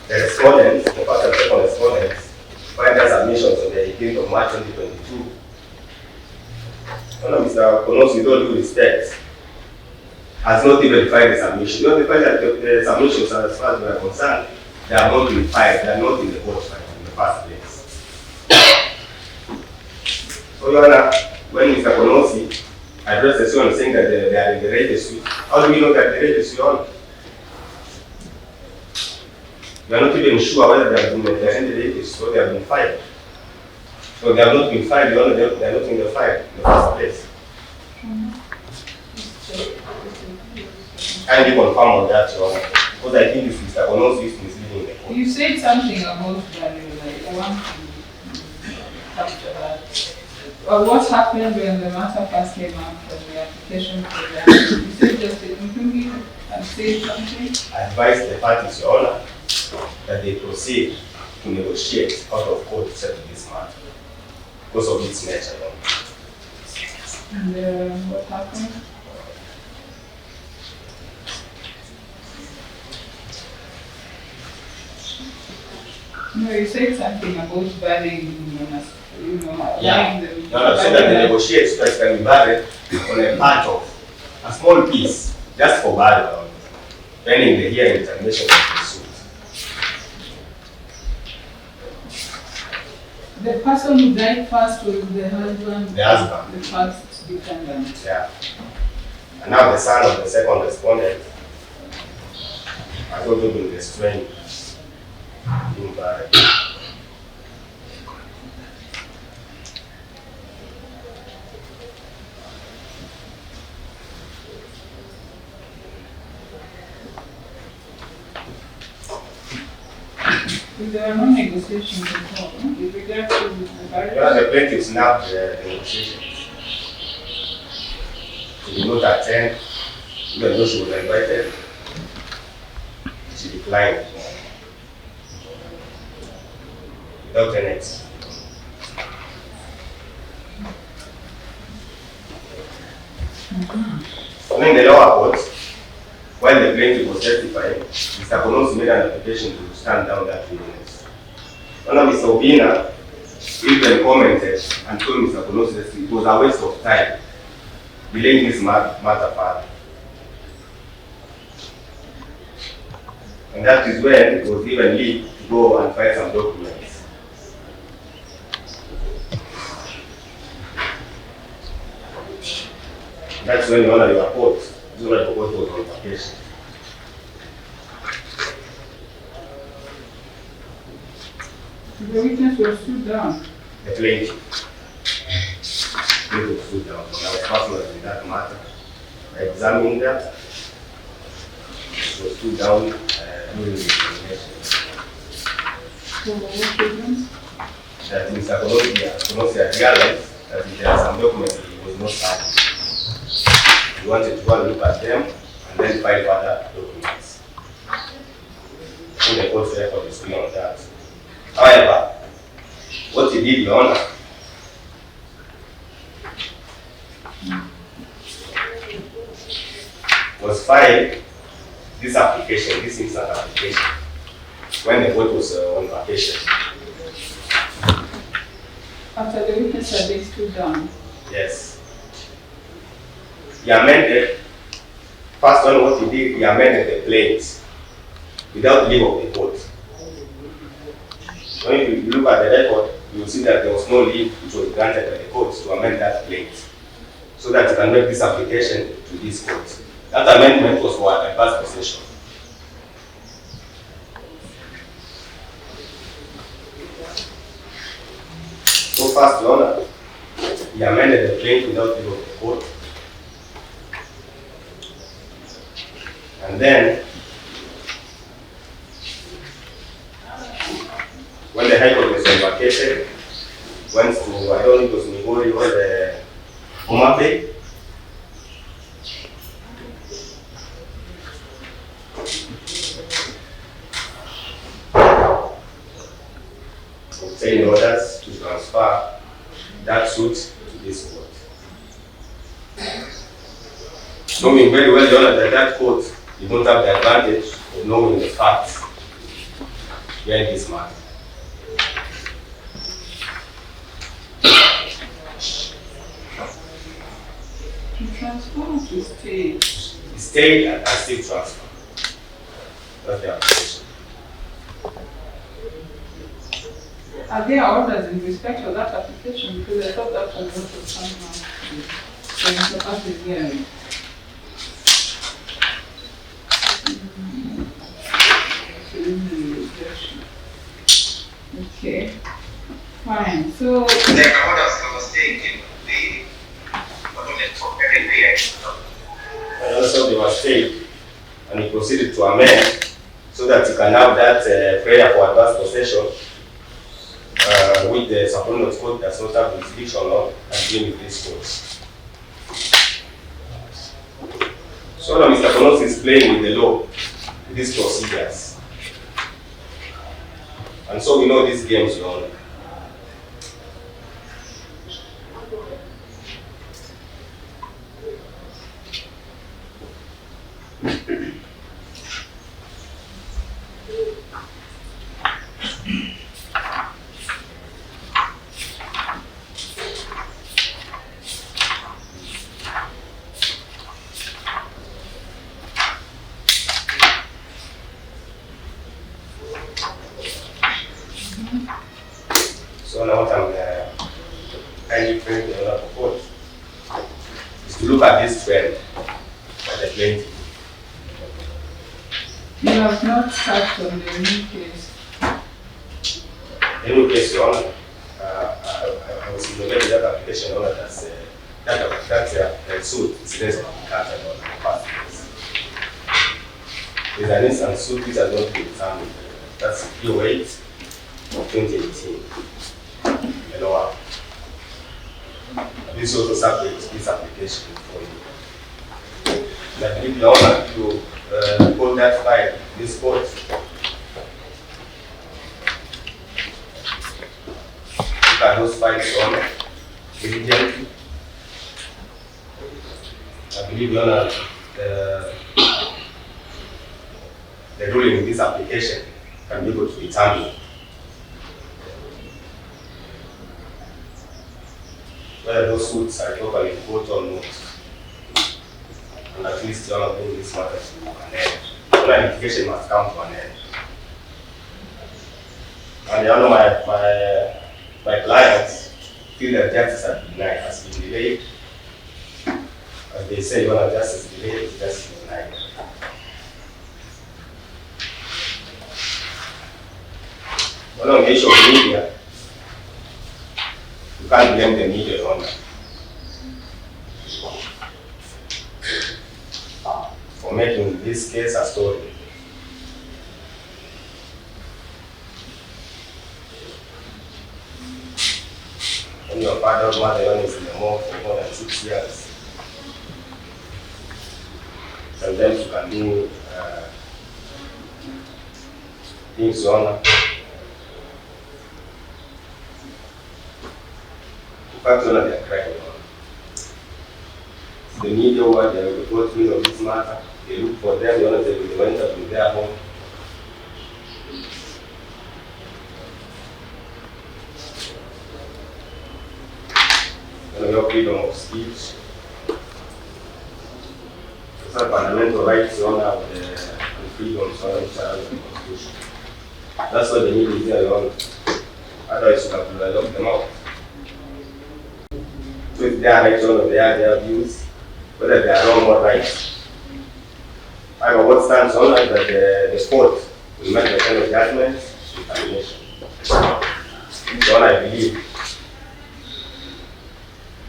the respondents, the first and second respondents, filed their submissions on the 18th of March 2022. One of Mr. Konos, with all due respect, has not even filed the submission. Not even filed the submissions as far as we are concerned. they have not been filed, they are not in the court file in the first place. So, Your Honor, when Mr. Konosi addressed the suit saying that they are in the registry, how do we know that the registry, Your Honor? We are not even sure whether they are in the registry, so they have been filed. So they have not been filed, Your Honor, they are not in the file in the first place. Can you confirm on that, Your Honor? Because I think if Mr. Konosi is misleading the court. You said something about value, like I want to capture that. What happened when the matter first came out from the application for that? You said just including and say something? I advise the parties, Your Honor, that they proceed to negotiate out of court to settle this matter because of its nature, Your Honor. And what happened? No, you said something about valuing, allowing them. No, I said that they negotiate so that it can be barred on a part of a small piece, just for barred, pending the hearing examination of the suit. The person who died first was the husband. The husband. The first defendant. Yeah. And now the son of the second respondent has also been restrained, being barred. There are no negotiations at all, with regard to the barrier. The plaintiff snapped the negotiations. She did not attend, even though she was invited. She declined without an excuse. In the lower court, while the plaintiff was testifying, Mr. Konosi made an application to stand down that witness. One of Mr. Obina even commented and told Mr. Konosi that it was a waste of time delaying this matter further. And that is when it was given leave to go and find some documents. That's when you honor your court. This is when the court was on vacation. The witness was stood down. The plaintiff. They was stood down. So I was personal in that matter. I examined that. It was stood down during the examination. So what reasons? That Mr. Konosi had realized that there are some documents that he was not signing. He wanted to go and look at them and then file further documents. And the court's record is clear on that. However, what he did, Your Honor, was file this application, this instant application, when the court was on vacation. After the witness had been stood down. Yes. He amended, first one what he did, he amended the plaintiff without leave of the court. When you look at the record, you will see that there was no leave which was granted by the court to amend that plaintiff, so that you can make this application to this court. That amendment was for advanced possession. So first, Your Honor, he amended the plaintiff without leave of the court. And then, when the High Court was on vacation, went to, I don't think it was Migori or the Homa Bay. Obtained orders to transfer that suit to this court. Knowing very well, Your Honor, that that court did not have the advantage of knowing the facts behind this matter. To transfer to stay. Stay and still transfer. That's the application. Are there orders in respect of that application? Because I thought that was what was somehow part of the hearing. Okay, fine. So The orders that was taken, they were only for every day. And also they were stayed, and he proceeded to amend so that he can have that prayer for advanced possession, which the Supreme Court does not have jurisdiction on, and deal with this court. So now Mr. Konos is playing with the law, with these procedures. And so we know these games, Your Honor. So now what I'm kindly praying the Honor for court is to look at this trend by the plaintiff. you have not touched on the new case. The new case, Your Honor, I was innovating that application, Your Honor, that suit incidents of the cat and all the past case. There's an instant suit which has not been examined. That's P08 of 2018. You know, this also subject this application for you. And I believe, Your Honor, to hold that file in this court. Look at those files, Your Honor, diligently. I believe, Your Honor, the ruling in this application can be able to determine whether those suits are properly in court or not. And at least, Your Honor, bring this matter to an end. The litigation must come to an end. And Your Honor, my clients feel that justice has been delayed. As they say, Your Honor, justice delayed, justice denied. One of the issue of media, you can't blame the media, Your Honor, for making this case a story. When your father or mother, Your Honor, is in the morgue for more than 6 years, sometimes you can do things, Your Honor. In fact, Your Honor, they are crying, Your Honor. The media who they report me of this matter, they look for them, Your Honor, they went up in their home. Your freedom of speech. It's a fundamental right, Your Honor, of the freedoms which are in the Constitution. That's what they need is there, Your Honor. Otherwise, you have to lock them out. So if they are right, Your Honor, they are their views, whether they are wrong or right. However, what stands, Your Honor, is that the court will make the kind of judgment with termination. Your Honor, I believe,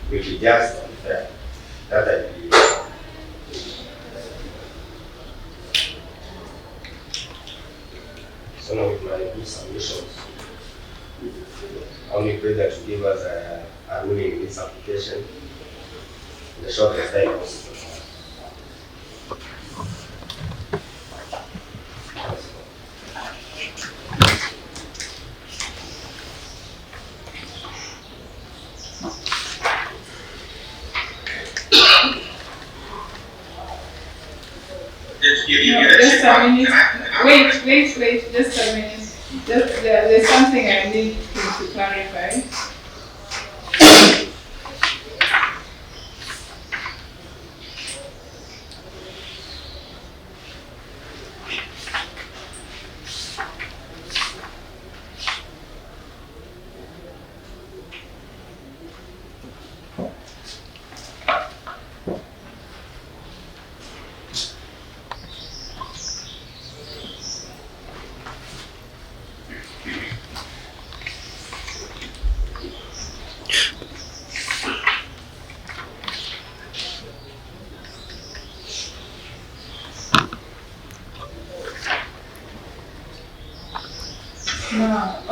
will be just and fair. That I believe. So now with my good submissions, I only pray that you give us a ruling in this application in the shortest time possible. No, just a minute. Wait, just a minute. There's something I need to clarify.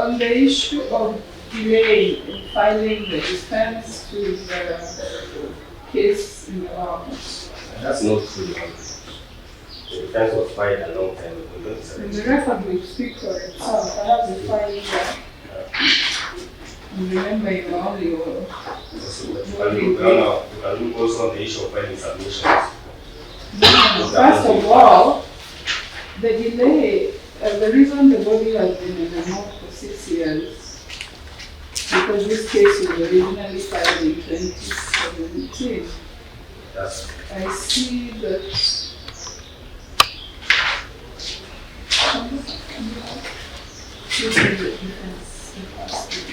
on the issue of delay in filing the defense to the case in the law. That's not true. The defense was filed a long time ago. Don't In celebrate. the record will speak for itself. I have the filing there. And remember, you were only Also, but you can look also on the issue of filing submissions. First of all, the delay, the reason the body has been in the morgue for 6 years, because this case was originally filed in 2017. That's I see that. This is the defense, the first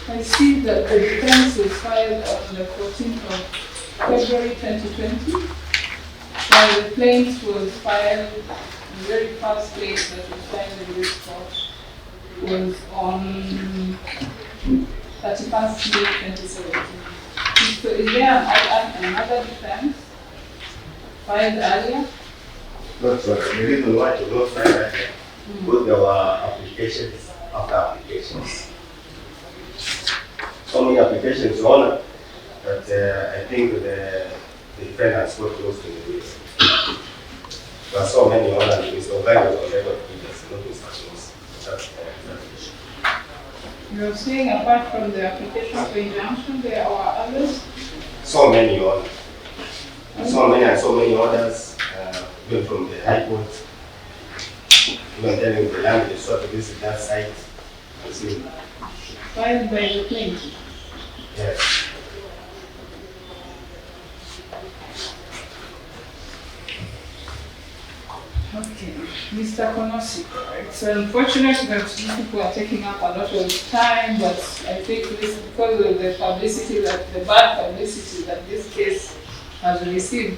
I see that the defense was filed on the 14th of February 2020, while the plaint was filed, the very first case that was filed in this court was on 31st May 2017. So is there another defense filed earlier? not so. The reason why to not file that because there were applications after applications. So many applications, Your Honor, that I think the defendants got close to the way. There are so many, Your Honor, Mr. Ogai was on record previously, not Mr. Close. That's the issue. You're saying apart from the application for injunction, there are others? So many, Your Honor. So many and so many others, even from the High Court, even telling the land they sought to visit that site and see. Filed by the plaintiff. Yes. Okay, Mr. Konosi, it's unfortunate that you people are taking up a lot of time, but I think this is because of the publicity, the bad publicity that this case has received.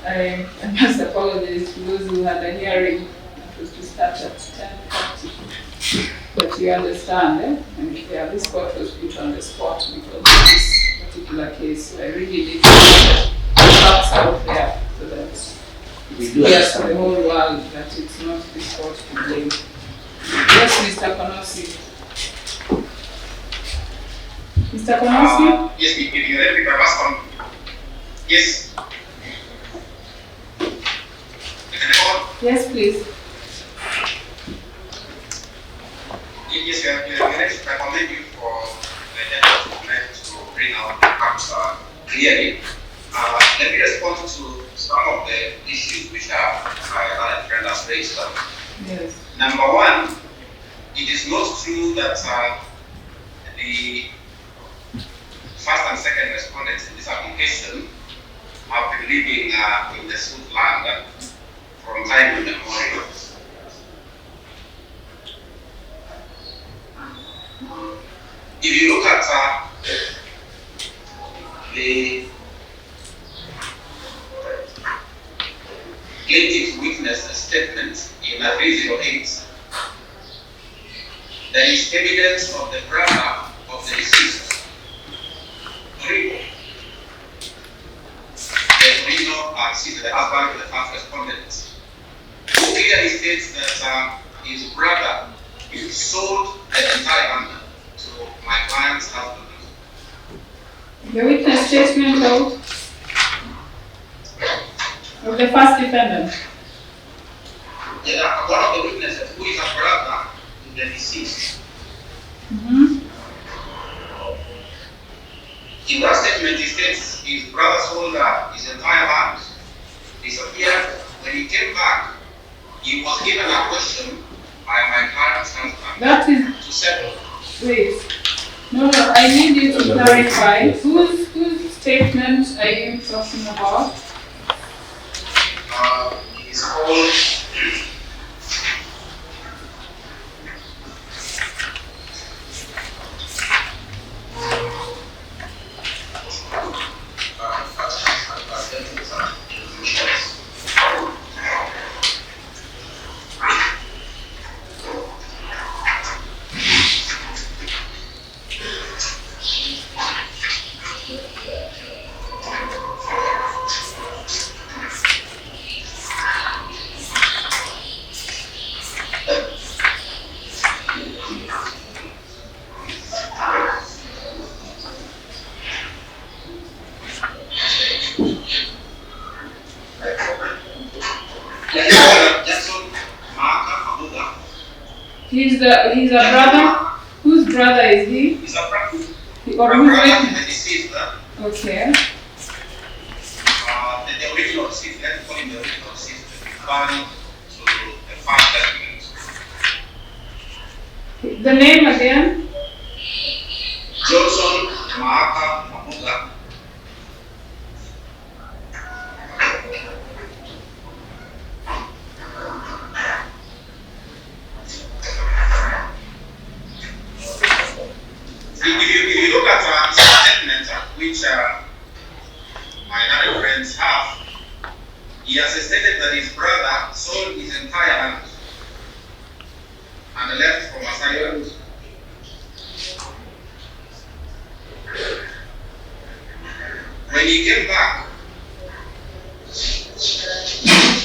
I must apologize to those who had a hearing that was to start at 10:30. But you understand, And this court was put on the spot because of this particular case. So I really need to get facts out there so that yes, to the whole world that it's not this court to blame. Yes, Mr. Konosi. Mr. Konosi? Yes, if you let me pass on. Yes. Yes, please. Yes, I commend you for the effort to bring out the facts clearly. Let me respond to some of the issues which our friend has raised. Yes. Number one, it is not true that the first and second respondents in this application have been living in the suit land from time immemorial. If you look at the plaintiff's witness statement in 308, there is evidence of the brother of the deceased, the original the husband of the first respondent, who clearly states that his brother sold the entire land to my client's husband. The witness statement of the first defendant. Yeah, one of the witnesses who is a brother to the deceased. In that statement, he states his brother sold his entire land, disappeared. When he came back, he was given a question by my client's husband That is to settle. wait. No, I need you to clarify. Whose statement are you talking about? It's called He's a brother. Whose brother is he? He's a brother. Or who's brother witness? to the deceased. Okay. The original deceased, let's call him the original deceased, referring to the first document. The name again? Johnson Maaka Mabuga. If you look at his statement, which my other friends have, he has stated that his brother sold his entire land and left for Masai. When he came back,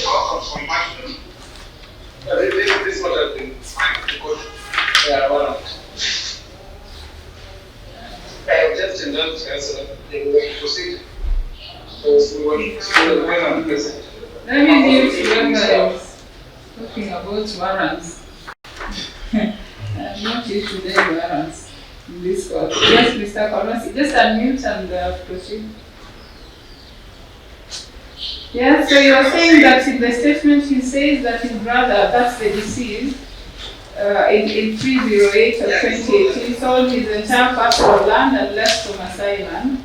out of compassion, this would have been fine because they are one. I object in that sense that they will proceed. Because we were still when I'm present. Let me see whether it's talking about warrants. I'm not issued any warrants in this court. Yes, Mr. Collins, just unmute and proceed. Yes, so you're saying that in the statement he says that his brother, that's the deceased, in 308 of 2018, sold his entire parcel of land and left for Masai land.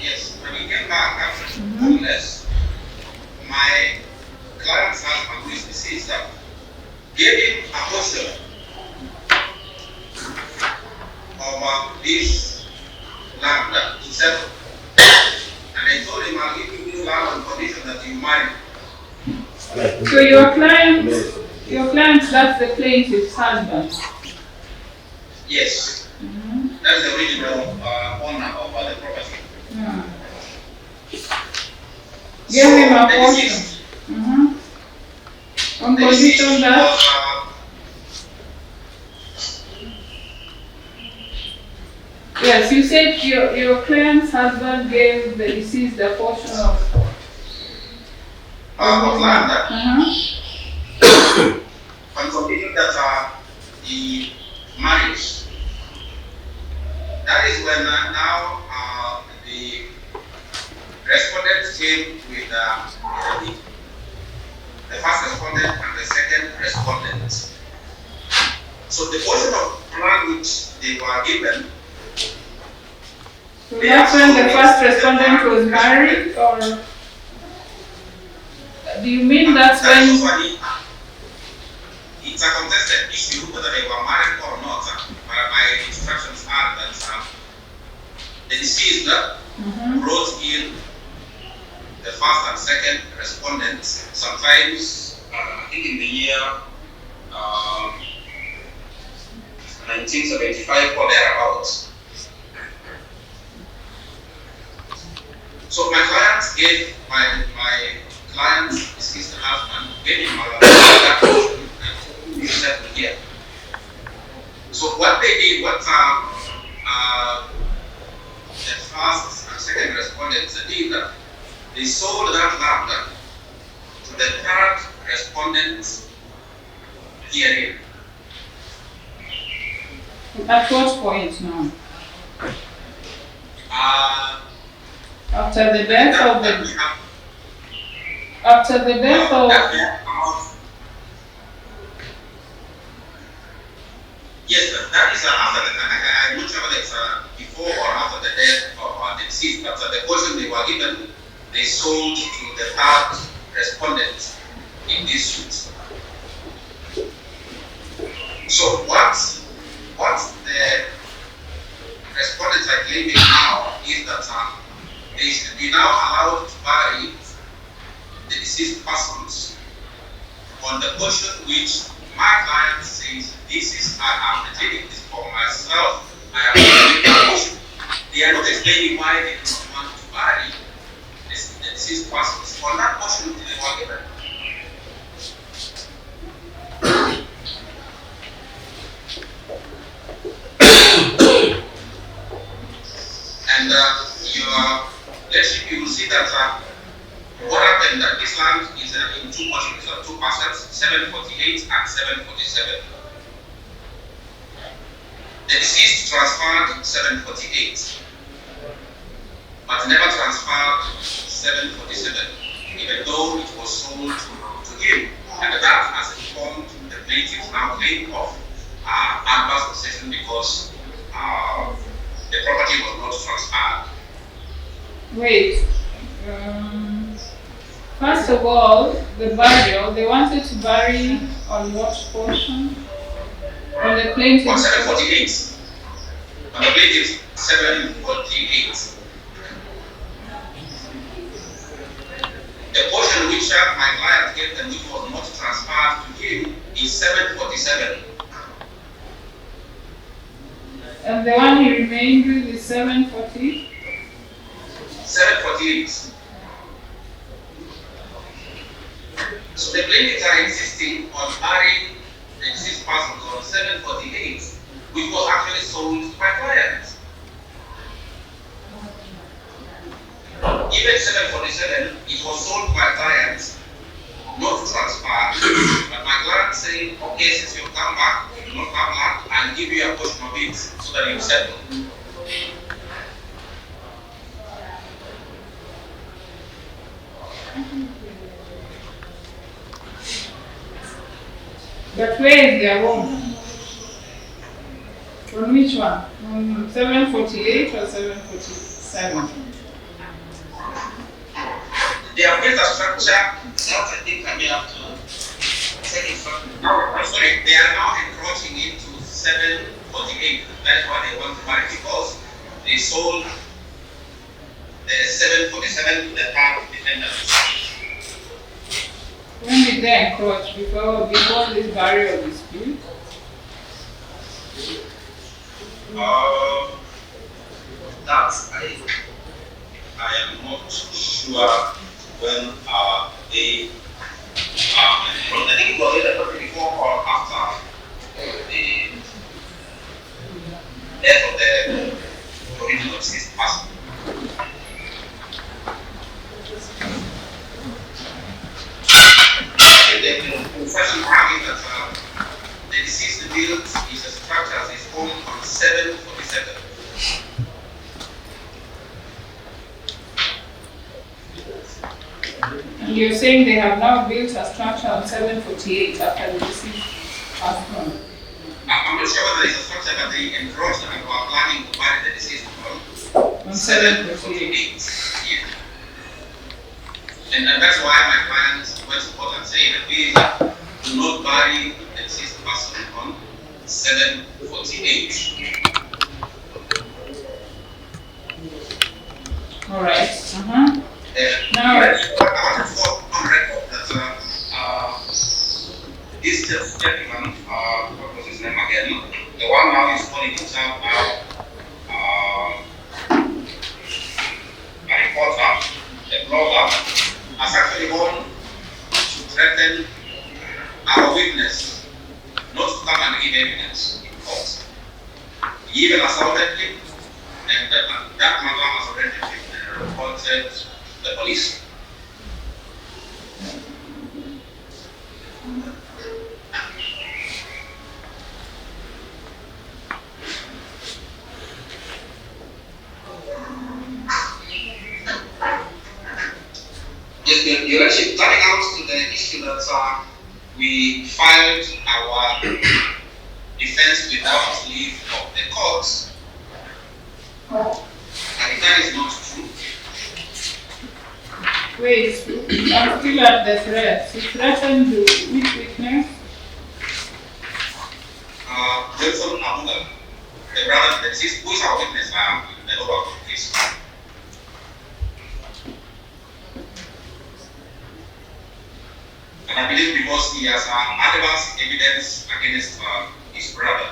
Yes, when he came back after homeless, my client's husband, who is deceased, gave him a portion of this land to settle. And I told him, I'll give you land on condition that you marry. So your client, that's the plaintiff's husband? Yes. That's the original owner of the property. Give him a portion. On condition that? Yes, you said your client's husband gave the deceased a portion of land. On condition that he marries. That is when now the respondent came with the first respondent and the respondents. So the portion of land which they were given. So that's when the first respondent was married, or do you mean that's when? Usually, it's a contested issue whether they were married or not. But my instructions are that the deceased brought in the first and second respondents, sometimes I think in the year 1975 or thereabouts. So my client gave my client's deceased husband gave him that portion and he settled here. So what they did, what the first and second respondents did, that they sold that land to the third respondent herein. At what point now? After the death of the. After the death of. Yes, that is after the. I'm not sure whether it's before or after the death of the deceased, but the portion they were given, they sold to the third respondent in this suit. So what the respondents are claiming now is that they should be now allowed to bury the deceased persons on the portion which my client says, this is, I'm taking this for myself, I am taking the portion. They are not explaining why they do not want to bury the deceased persons on that portion which they were given. And your leadership, you will see that what happened that this land is in two portions, two parcels, 748 and 747. The deceased transferred 748, but never transferred 747, even though it was sold to him. And that has informed the plaintiff's now claim of adverse possession because the property was not transferred. Wait. First of all, the burial, they wanted to bury on what portion? On the plaintiff. On 748. On the plaintiff, 748. The portion which my client gave them, which was not transferred to him, is 747. And the one he remained with is 740? 748. So the plaintiffs are insisting on burying the deceased persons on 748, which was actually sold to my client. Even 747, it was sold to my client, not transferred. But my client saying, okay, since you come back, you do not have land, I'll give you a portion of it so that you settle. But where is their home? On which one? On 748 or 747? They have built a structure that I think I may have to say it from. Oh, sorry, they are now encroaching into 748. That's what they want to buy because they sold the 747 to the third defendants. When did they encroach? Before this burial dispute? That I am not sure when they I think it was either before or after the death of the original deceased person. The question having that the deceased built is a structure as his home on 747. And You're saying they have now built a structure on 748 after the deceased passed on. I'm not sure whether there's a structure, but they encroached and were planning to bury the deceased On 748. Yeah. And that's why my clients went to court and say that we do not bury the deceased person on 748. All right. Now, I want to put on record that this gentleman, what was his name again? The one now is calling himself now a reporter, a blogger, has actually gone to threaten our witness not to come and give evidence in court. He even assaulted him, and that matter has already been reported to the police. Yes, Your Lordship, coming out to the issue that we filed our defense without leave of the court, and if that is not true, wait, I'm still at the threat. He threatened which witness? Wilson Amuga, the brother of the deceased, who is our witness in the lower court case. And I believe because he has adverse evidence against his brother.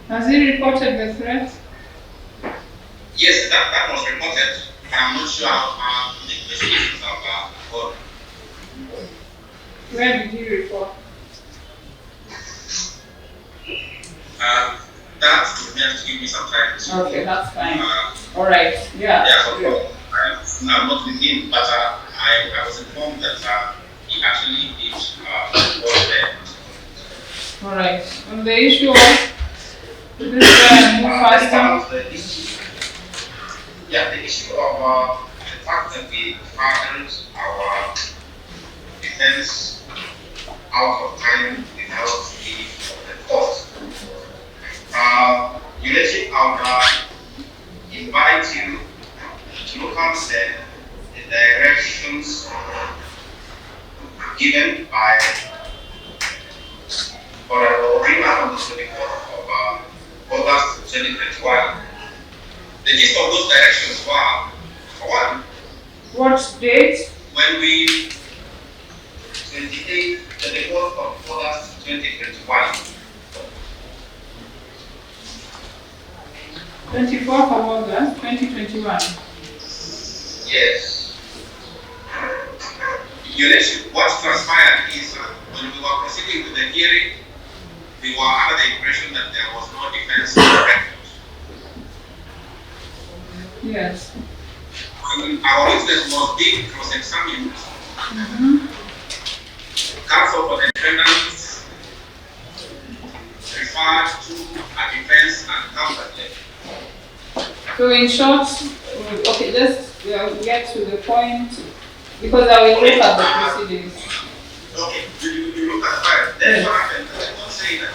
Has he reported the threat? Yes, that was reported, but I'm not sure how the investigations have gone. Where did he report? That you have to give me some time to. Okay, that's fine. All right. Yeah. Yeah, so I'm not with him, but I was informed that he actually did report there. All right. On the issue of this move faster. The issue of the fact that we filed our defense out of time without leave of the court. Your Lordship, I would invite you to look at the directions given by Honorable Rima on the 24th of August 2021. The gist of those directions were, for one, What date? when we 24th of August 2021. 24th of August 2021. Yes. Your Lordship, what transpired is when we were proceeding with the hearing, we were under the impression that there was no defense record. Yes. When our witness was being cross-examined, counsel for the defendants referred to a defense and counter claim. So in short, okay, let's get to the point because I will look at the proceedings. Okay, you look at the file. Then what happened? I'm not saying that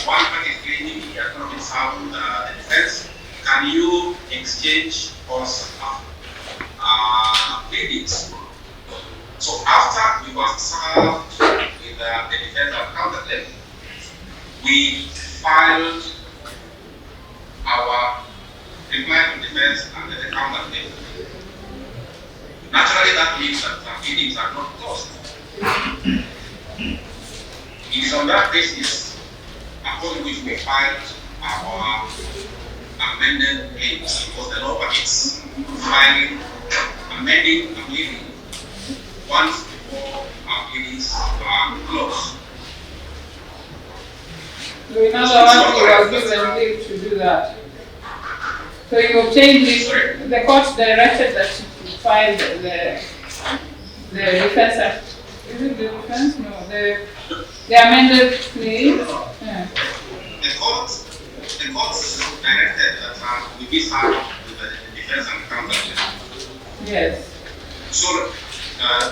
one party is claiming he has not been served the defense. Can you exchange or pleadings? So after we were served with the defense and counter claim, we filed our reply to defense and the counter claim. Naturally, that means that the pleadings are not closed. It is on that basis upon which we filed our amended claims, because the law permits filing, amending, and pleading once before our pleadings are closed. So in other words, you were given leave to do that. So you obtained this, the court directed that you file the defense Is it the defense? No, the amended plea. Yeah. The court directed that we be served with the defense and counterclaim. Yes. So,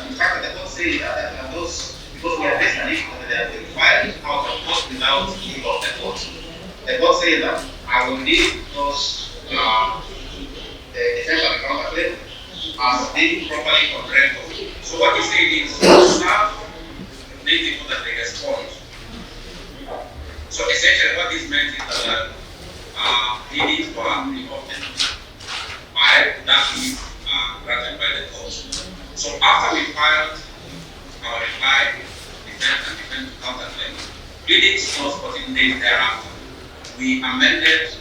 in fact, the court says that those, because we are based on it, they have been filed out of court without leave of the court. The court says that I will need those, the defense and counterclaim as being properly on record. So what you say is, serve need people that they respond. So essentially what this meant is that pleadings were reopened by that leave granted by the court. So after we filed our reply, defense and defense counterclaim, pleadings closed 14 days thereafter. We amended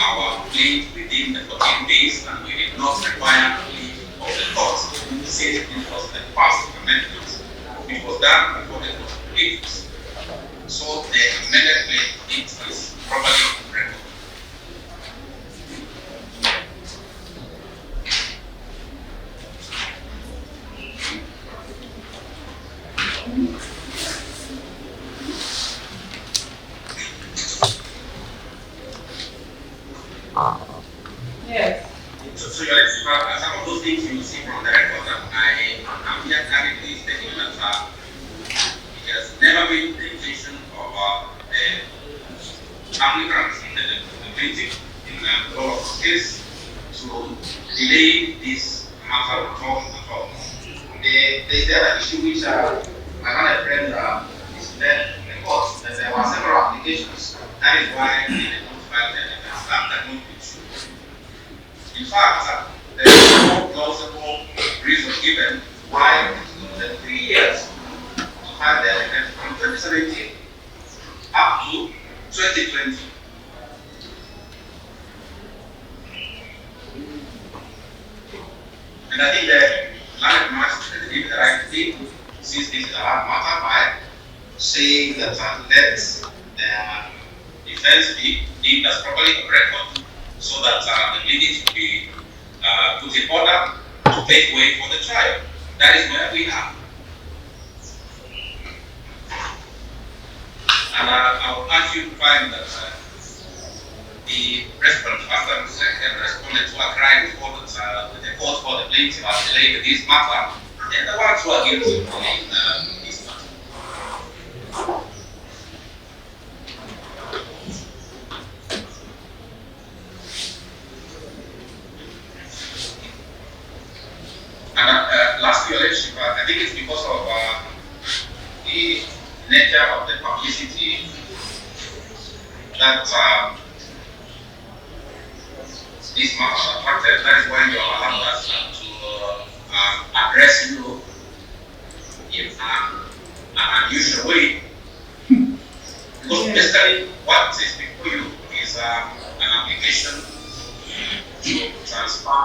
our plea within the 14 days and we did not require leave of the court since it was the past amendment. It was done before the court pleadings. So the amended plea is properly recorded. Yes. So some of those things you see from the record that I am here currently stating that it has never been the intention of the family representing the plaintiff in the law case to delay this matter at all. There's the other issue which I had a friend is led in the court that there were several applications. That is why they did not file the staff that not issue. In fact, there is no plausible reason given why it took 3 years to file the evidence from 2017 up to 2020. And I think that Land Master did the right thing, since this is a hard matter, by saying that let the defense be deemed as properly on record, so that the pleadings will be put in order to pave way for the trial. That is where we are. And I would ask you to find that the respondent, first and second respondent who are crying for the court for the plaintiff has delayed this matter, and the ones who are guilty in this matter. And last violation, I think it's because of the nature of the publicity that this matter attracted. That is why you have allowed us to address you in an unusual way. Because basically, what is before you is an application to transfer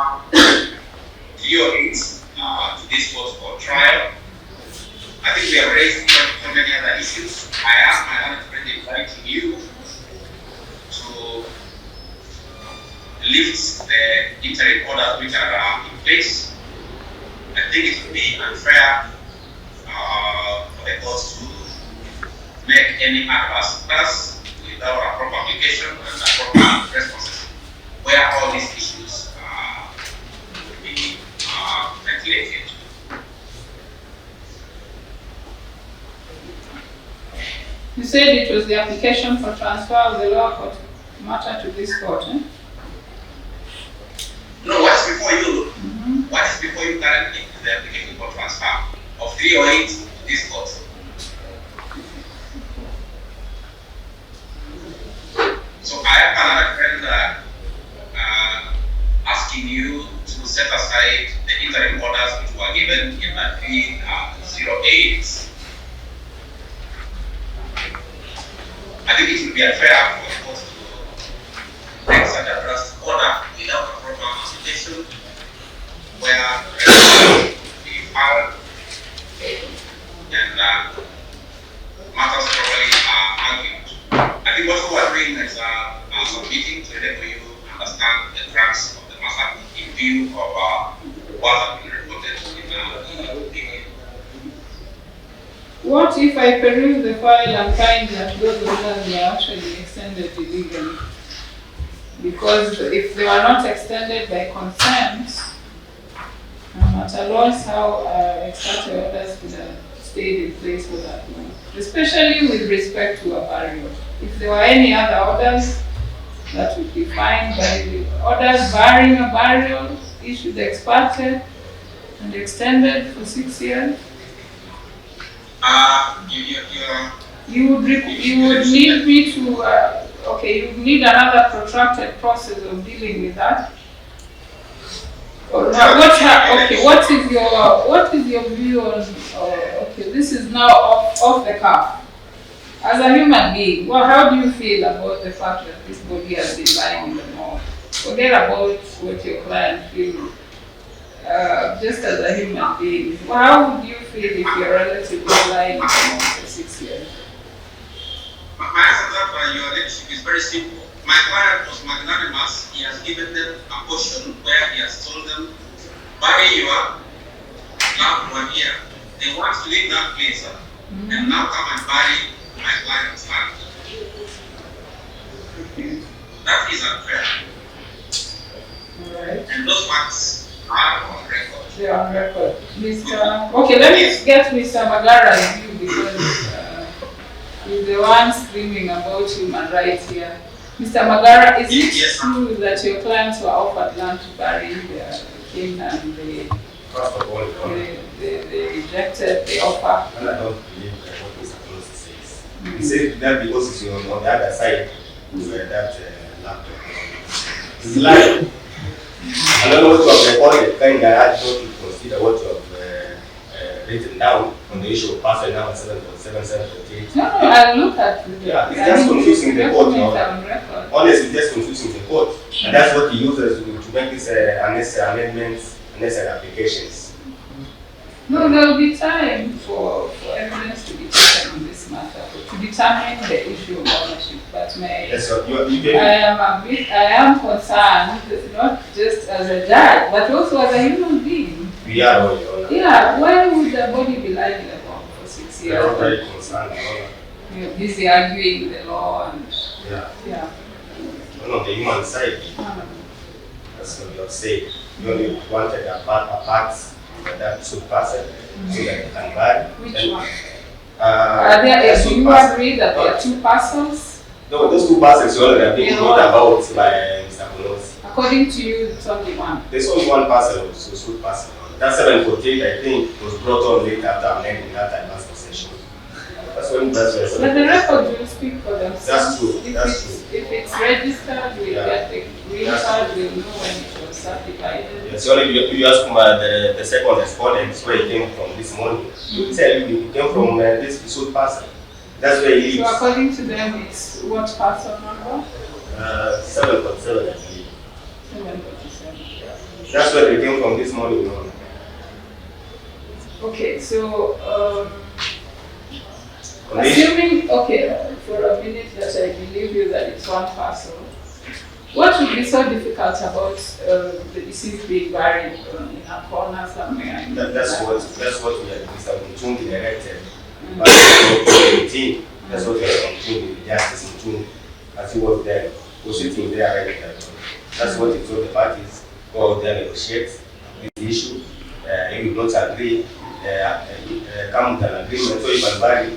theories to this court for trial. I think we have raised so many other issues. I asked my other friend inviting you to lift the interim orders which are in place. I think it would be unfair for the courts to make any adverse orders without a proper application and a proper responses, where all these issues will be ventilated. You said it was the application for transfer of the law court matter to this court, eh? No, what is before you? What is before you currently is the application for transfer of 308 to this court. So I have another friend asking you to set aside the interim orders which were given in the 308. I think it would be unfair for the court to make such a drastic order without a proper consultation, where the filed and matters probably are argued. I think what we are doing is submitting to enable you understand the tracks of the matter in view of what has been reported in the opinion. What if I peruse the file and find that those orders were actually extended illegally? Because if they were not extended by consent, I'm at a loss how ex-parte orders could have stayed in place for that long. Especially with respect to a burial. If there were any other orders, that would be fine, but the orders barring a burial issued ex-parte and extended for 6 years, you would need me to, you would need another protracted process of dealing with that. Or what is your view on, this is now off the cuff. As a human being, well, how do you feel about the fact that this body has been lying in the morgue? Forget about what your client feels. Just as a human being, well, how would you feel if your relative was lying in the morgue for 6 years? My answer to that, your relationship is very simple. My client was magnanimous. He has given them a portion where he has told them, bury your loved one here. They want to leave that place and now come and bury my client's land. That is unfair. Right. And those facts are on record. They are on record. Okay, let me get Mr. Magara's view because he's the one screaming about human rights here. Mr. Magara, is it true that your clients were offered land to bury their king and they rejected the offer? And I don't believe what Mr. Pelosi says. He said that because it's on the other side of that laptop. It's lying. I don't know what you have recorded, kind I had not to consider what you have written down on the issue of parcel number 7.7.7.8. No, I look at the it's just confusing the court. Honestly, just confusing the court. And that's what he uses to make these unnecessary amendments, unnecessary applications. No, there will be time for evidence to be taken on this matter to determine the issue of ownership. But I am concerned, not just as a judge, but also as a human being. We are all your honor. Yeah, why would the body be lying in the morgue for 6 years? They're all very concerned, Your Honor. You're busy arguing the law and yeah. On the human side, that's what you have said. You only wanted a part that should pass it so that you can buy. Which one? Do you agree that there are 2 parcels? No, those 2 parcels you already have been brought about by Mr. Pelosi. According to you, it's only one. There's only one parcel, so should pass it. That 748, I think, was brought on late after amending that advanced possession. That's when that's But the records will speak for themselves. That's true. If it's registered, we'll get the green card, we'll know when it was subdivided. Yes, only you ask the second respondent where he came from this morning. He said he came from this Kisii parcel. That's where he lives. So according to them, it's what parcel number? 7.7, I believe. 747. That's where they came from this morning. You know. Okay, so assuming, for a minute that I believe you that it's one parcel, what would be so difficult about the deceased being buried in a corner somewhere? That's what we had Mr. Mutungi directed. But 2018, that's what we had Mutungi, Justice Mutungi, as he was there, was sitting there right there. That's what he told the parties, go out there, negotiate this issue. If you don't agree, come with an agreement so you can bury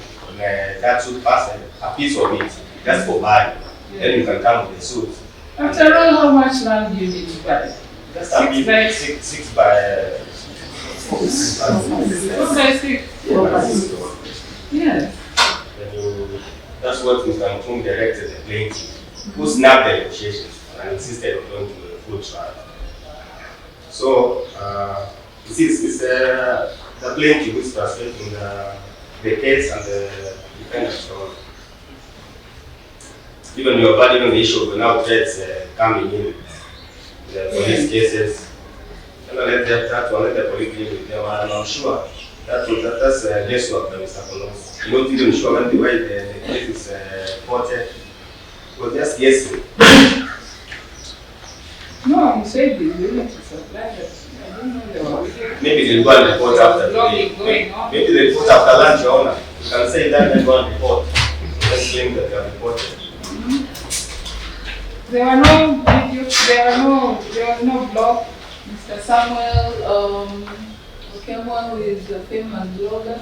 that suit parcel, a piece of it, just for buying. Then you can come with the suit. After all, how much land do you need to buy? Just a bit, 6 by 6. 4 by 6. Yes. That's what Mr. Mutungi directed the plaintiff, who snapped the negotiations and insisted on going to a full trial. So, the plaintiff is frustrating the case and the defendant. So, even the issue of the now threats coming in for these cases, let the police deal with them. And I'm sure that's guesswork by Mr. Pelosi. You're not even sure when the way the case is reported. But just guessing. No, he said he's willing to supply that. I don't know. Maybe they'll go and report after today. Maybe they'll report after lunch, Your Honor. You can say that and go and report. Let's claim that you have reported. There were no videos, there was no blog. Mr. Samuel Okemwa, who is a famous blogger,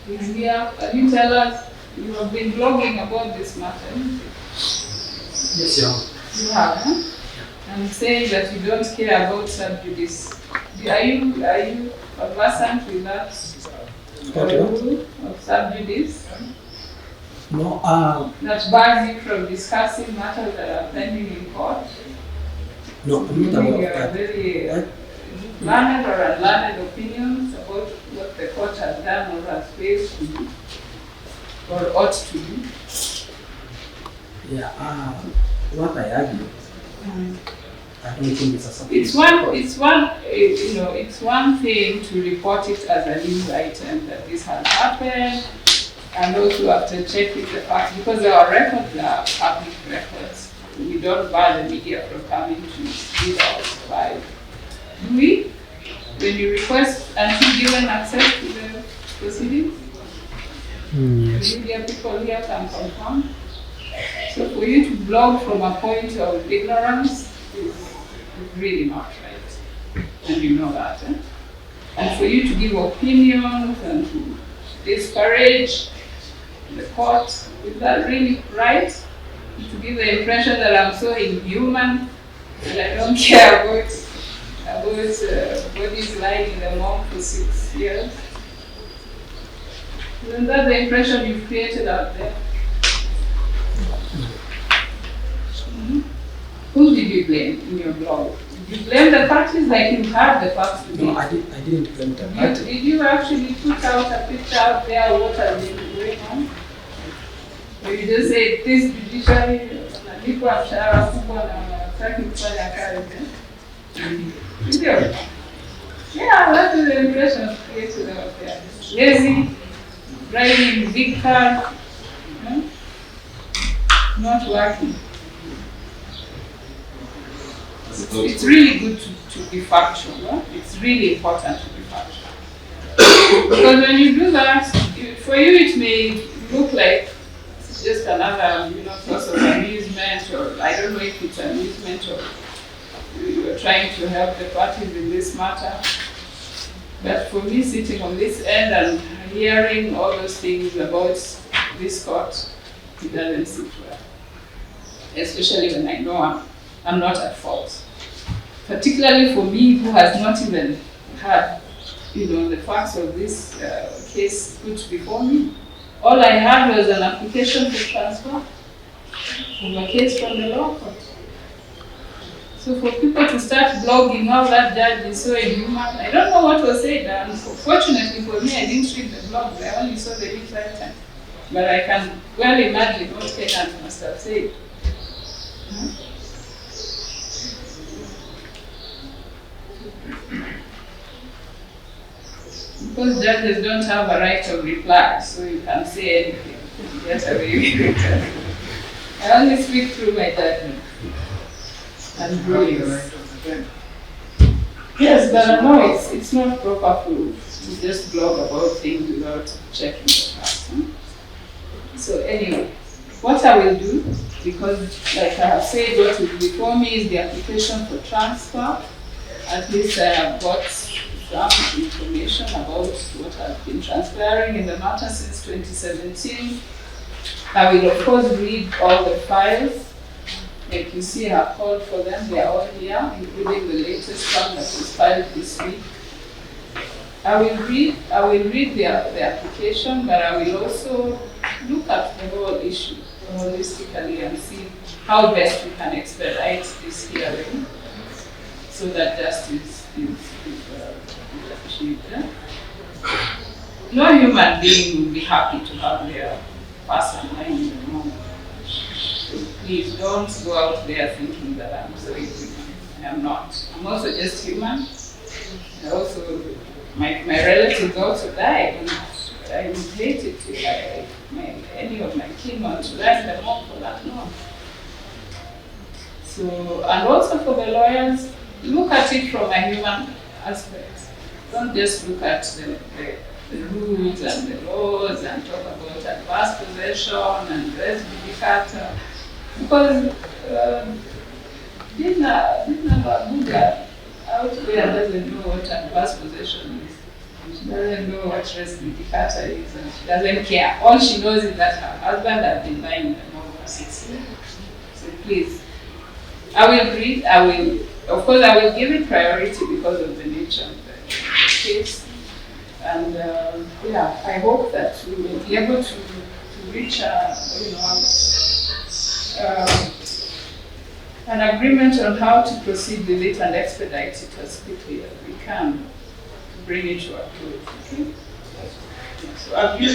is here. Can you tell us, you have been blogging about this matter? Yes, yeah. You have, huh? And saying that you don't care about sub-judice. Are you conversant with that rule of sub-judice? No, That bars you from discussing matters that are pending in court? no, I'm not aware You of are that. very What? learned or unlearned opinions about what the court has done or has failed to do or ought to do. Yeah, what I argue, I don't think it's a subject. It's one thing to report it as a news item that this has happened, and also have to check with the facts, because our records are public records. We don't bar the media from coming to read our file. Do we? When you request and be given access to the proceedings? Yes. The media people here can confirm. So for you to blog from a point of ignorance is really not right. And you know that. And for you to give opinions and to discourage the court, is that really right? To give the impression that I'm so inhuman and I don't care about bodies lying in the morgue for 6 years? Isn't that the impression you've created out there? Who did you blame in your blog? Did you blame the parties like you had the facts to No, be? I didn't blame the party. Did you actually put out a picture out there of what has been going on? Or you just say this judiciary wanalipwa mshahara kubwa na wanataki kufanya kazi? Ndio. Yeah, that is the impression created out there. Lazy, driving big car, not working. It's really good to be factual. Huh? It's really important to be factual. Because when you do that, for you it may look like it's just another, source of amusement, or I don't know if it's amusement or you're trying to help the parties in this matter. But for me, sitting on this end and hearing all those things about this court, it doesn't sit well. Especially when I know I'm not at fault. Particularly for me, who has not even had, the facts of this case put before me. All I had was an application for transfer of a case from the law court. So for people to start blogging how that judge is so inhuman, I don't know what was said. And fortunately for me, I didn't read the blog. I only saw the news item. But I can well imagine what Kenan must have said. Because judges don't have a right of reply, so you can say anything. Get away with it. I only speak through my judgment and rulings. Yes, but no, it's not proper to just blog about things without checking the facts. So anyway, what I will do, because like I have said, what is before me is the application for transfer. At least I have got some information about what has been transpiring in the matter since 2017. I will of course read all the files. Like you see, I have called for them, they are all here, including the latest one that was filed this week. I will read the application, but I will also look at the whole issue holistically and see how best we can expedite this hearing so that justice is achieved. No human being will be happy to have their person lying in the moment. So please don't go out there thinking that I'm so inhuman. I am not. I'm also just human. I also, my relatives also died, and I would hate it if any of my kin want to lie in the morgue for that long. So, and also for the lawyers, look at it from a human aspect. Don't just look at the rules and the laws and talk about adverse possession and res judicata. Because Dina Babuga out there doesn't know what adverse possession is. She doesn't know what res judicata is, and she doesn't care. All she knows is that her husband has been lying the Morgue for 6 years. So please, I will read, of course I will give it priority because of the nature of the case. And yeah, I hope that we will be able to reach an agreement on how to proceed with it and expedite it as quickly as we can to bring it to a close. Okay? So have you?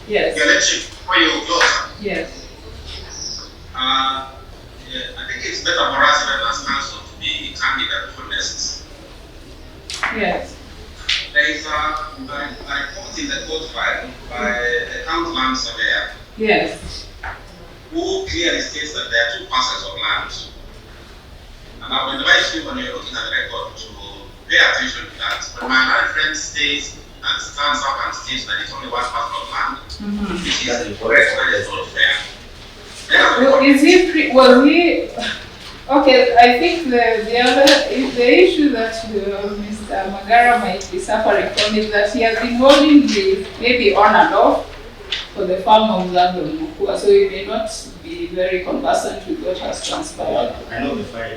Yes. Your Lordship, before you close, yes. I think it's better for us as counsel to be candid and honest. Yes. There is a report in the court file by the county land surveyor Yes. who clearly states that there are 2 parcels of land. And I would advise you when you're looking at the record to pay attention to that. When my land friend states and stands up and states that it's only 1 parcel of land, which is correct and it's not fair. Well, was he? Okay, I think the issue that Mr. Magara might be suffering from is that he has been holding the maybe on and off for the farm of Zandon Mukua, so he may not be very conversant with what has transpired. I know the file.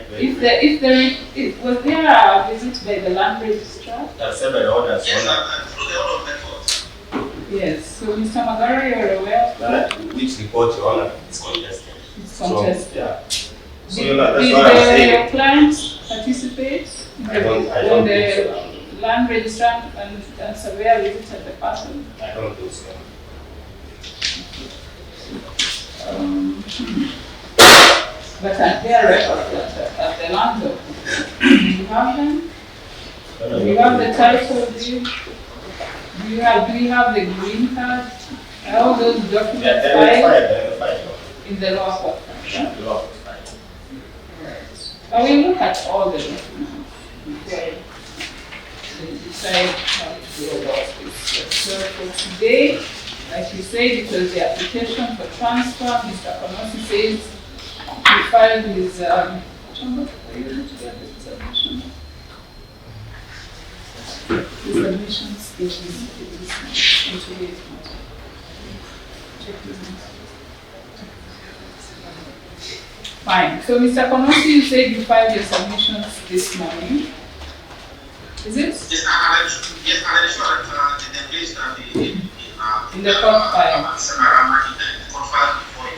Was there a visit by the land registrar? That's said by the orders. Yes, and through the order of the court. Yes, so Mr. Magara, you're aware of that? Which report your honor is contested. It's contested. So, yeah. So you know, that's Did what I'm saying. your clients participate I don't when think the so. land registrar and surveyor visited the person? I don't think so. But at their records at the land office, do you have them? Do you have the title deed? Do you have the green card? Are all those documents They're fine. in the law court? The law is fine. I will look at all the documents before we decide how to go about this. So for today, like you said, it was the application for transfer. Mr. Konosi says he filed his submissions. Fine. So, Mr. Konosi, you said you filed your submissions this morning. Is it? Yes, I'm sure that the place that In the court file. In the court file before you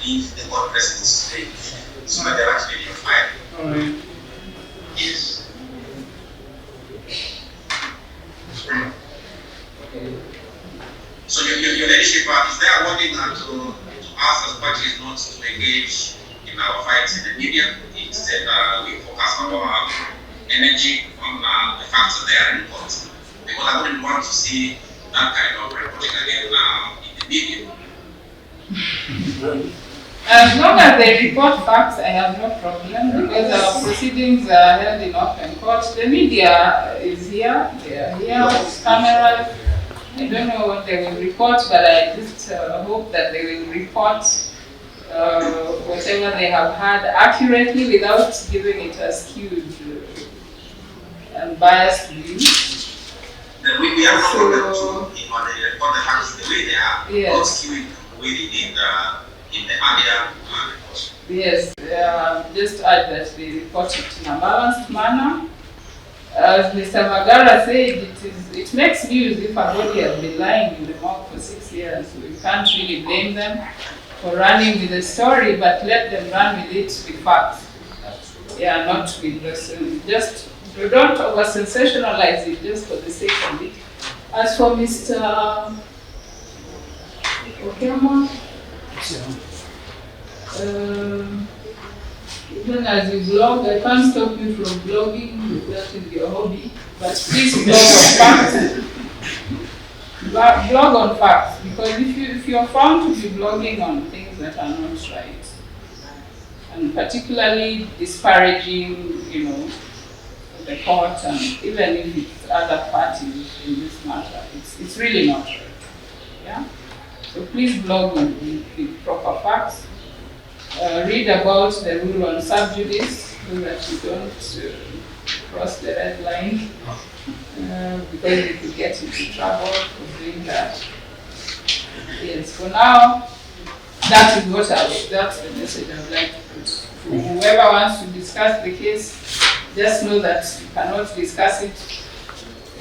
leave the court presence stage. So that they're actually in your file. Alright. Yes. So your leadership, is there a warning to us as parties not to engage in our fights in the media? Instead, we focus our energy on the facts that they are in court. Because I wouldn't want to see that kind of reporting again in the media. As long as they report facts, I have no problem because our proceedings are held in open court. The media is here, they are here with cameras. I don't know what they will report, but I just hope that they will report whatever they have had accurately without giving it a skewed and biased view. We have no problem to report the facts the way they are, Yes. not skewing the way they did in the earlier report. Yes, just add that they report it in a balanced manner. As Mr. Magara said, it makes news if a body has been lying in the Morgue for 6 years. We can't really blame them for running with the story, but let them run with it with facts. Yeah, not with just don't over sensationalize it just for the sake of it. As for Mr. Okema, even as you blog, I can't stop you from blogging, that is your hobby, but please blog on facts. Blog on facts, because if you're found to be blogging on things that are not right, and particularly disparaging, the court, and even if it's other parties in this matter, it's really not right. Yeah? So please blog with proper facts. Read about the rule on sub judice so that you don't cross the red line, because you could get into trouble for doing that. Yes, for now, that's the message I would like to put. Whoever wants to discuss the case, just know that you cannot discuss it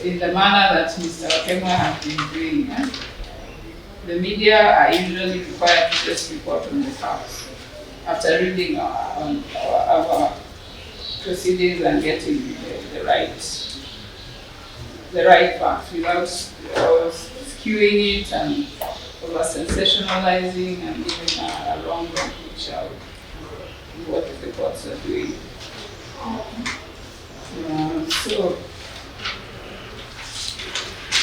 in the manner that Mr. Okemwa has been doing. Eh? The media are usually required to just report on the facts after reading our proceedings and getting the right facts without skewing it and over sensationalizing and giving a wrong picture of what the courts are doing. So,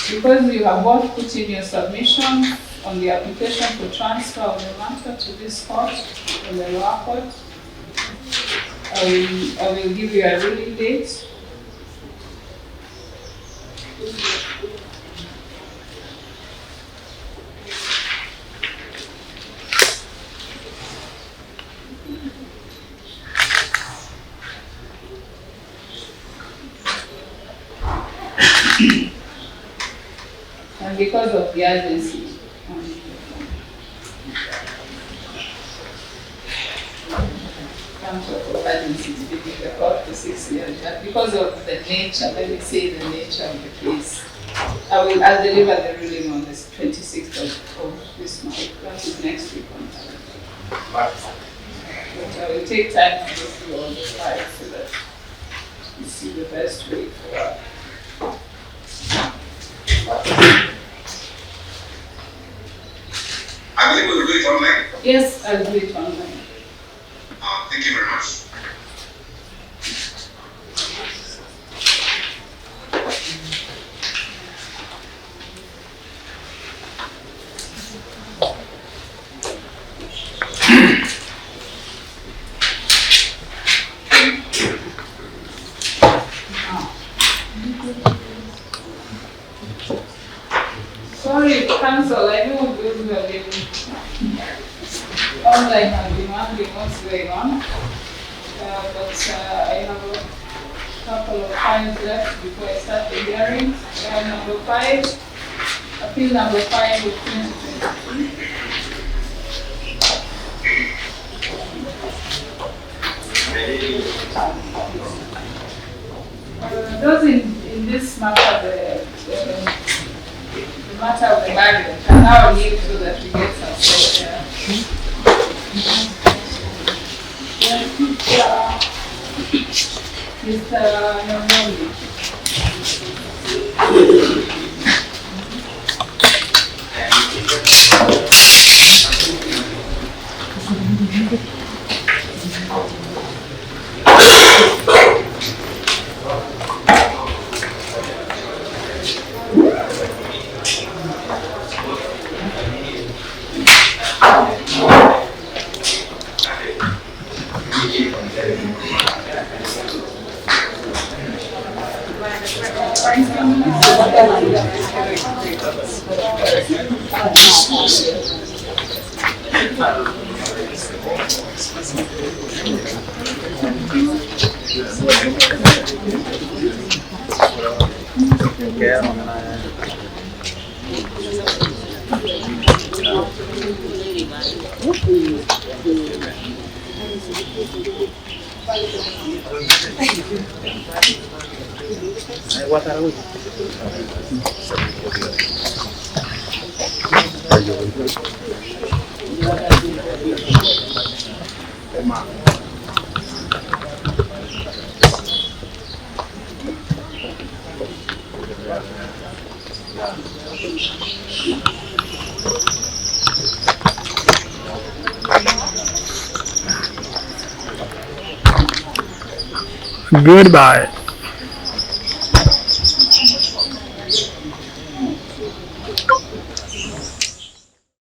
because you have both put in your submission on the application for transfer of the matter to this court, or the lower court, I will give you a ruling date. And because of the urgency, it's been in the court for 6 years, but because of the nature, let me say the nature of the case, I'll deliver the ruling on the 26th of this month. That is next week on Thursday. But I will take time to go through all the files so that you see the best way forward. I believe we'll do it online. Yes, I'll do it online. Thank you very much. Sorry, counsel, I know those who have been online have been wondering what's going on, but I have a couple of files left before I start the hearing. Number 5, appeal number 5 of 2023. Those in this matter, the matter of the barrier, can now leave so that we get some fresh air. Mr. Morgue. Goodbye.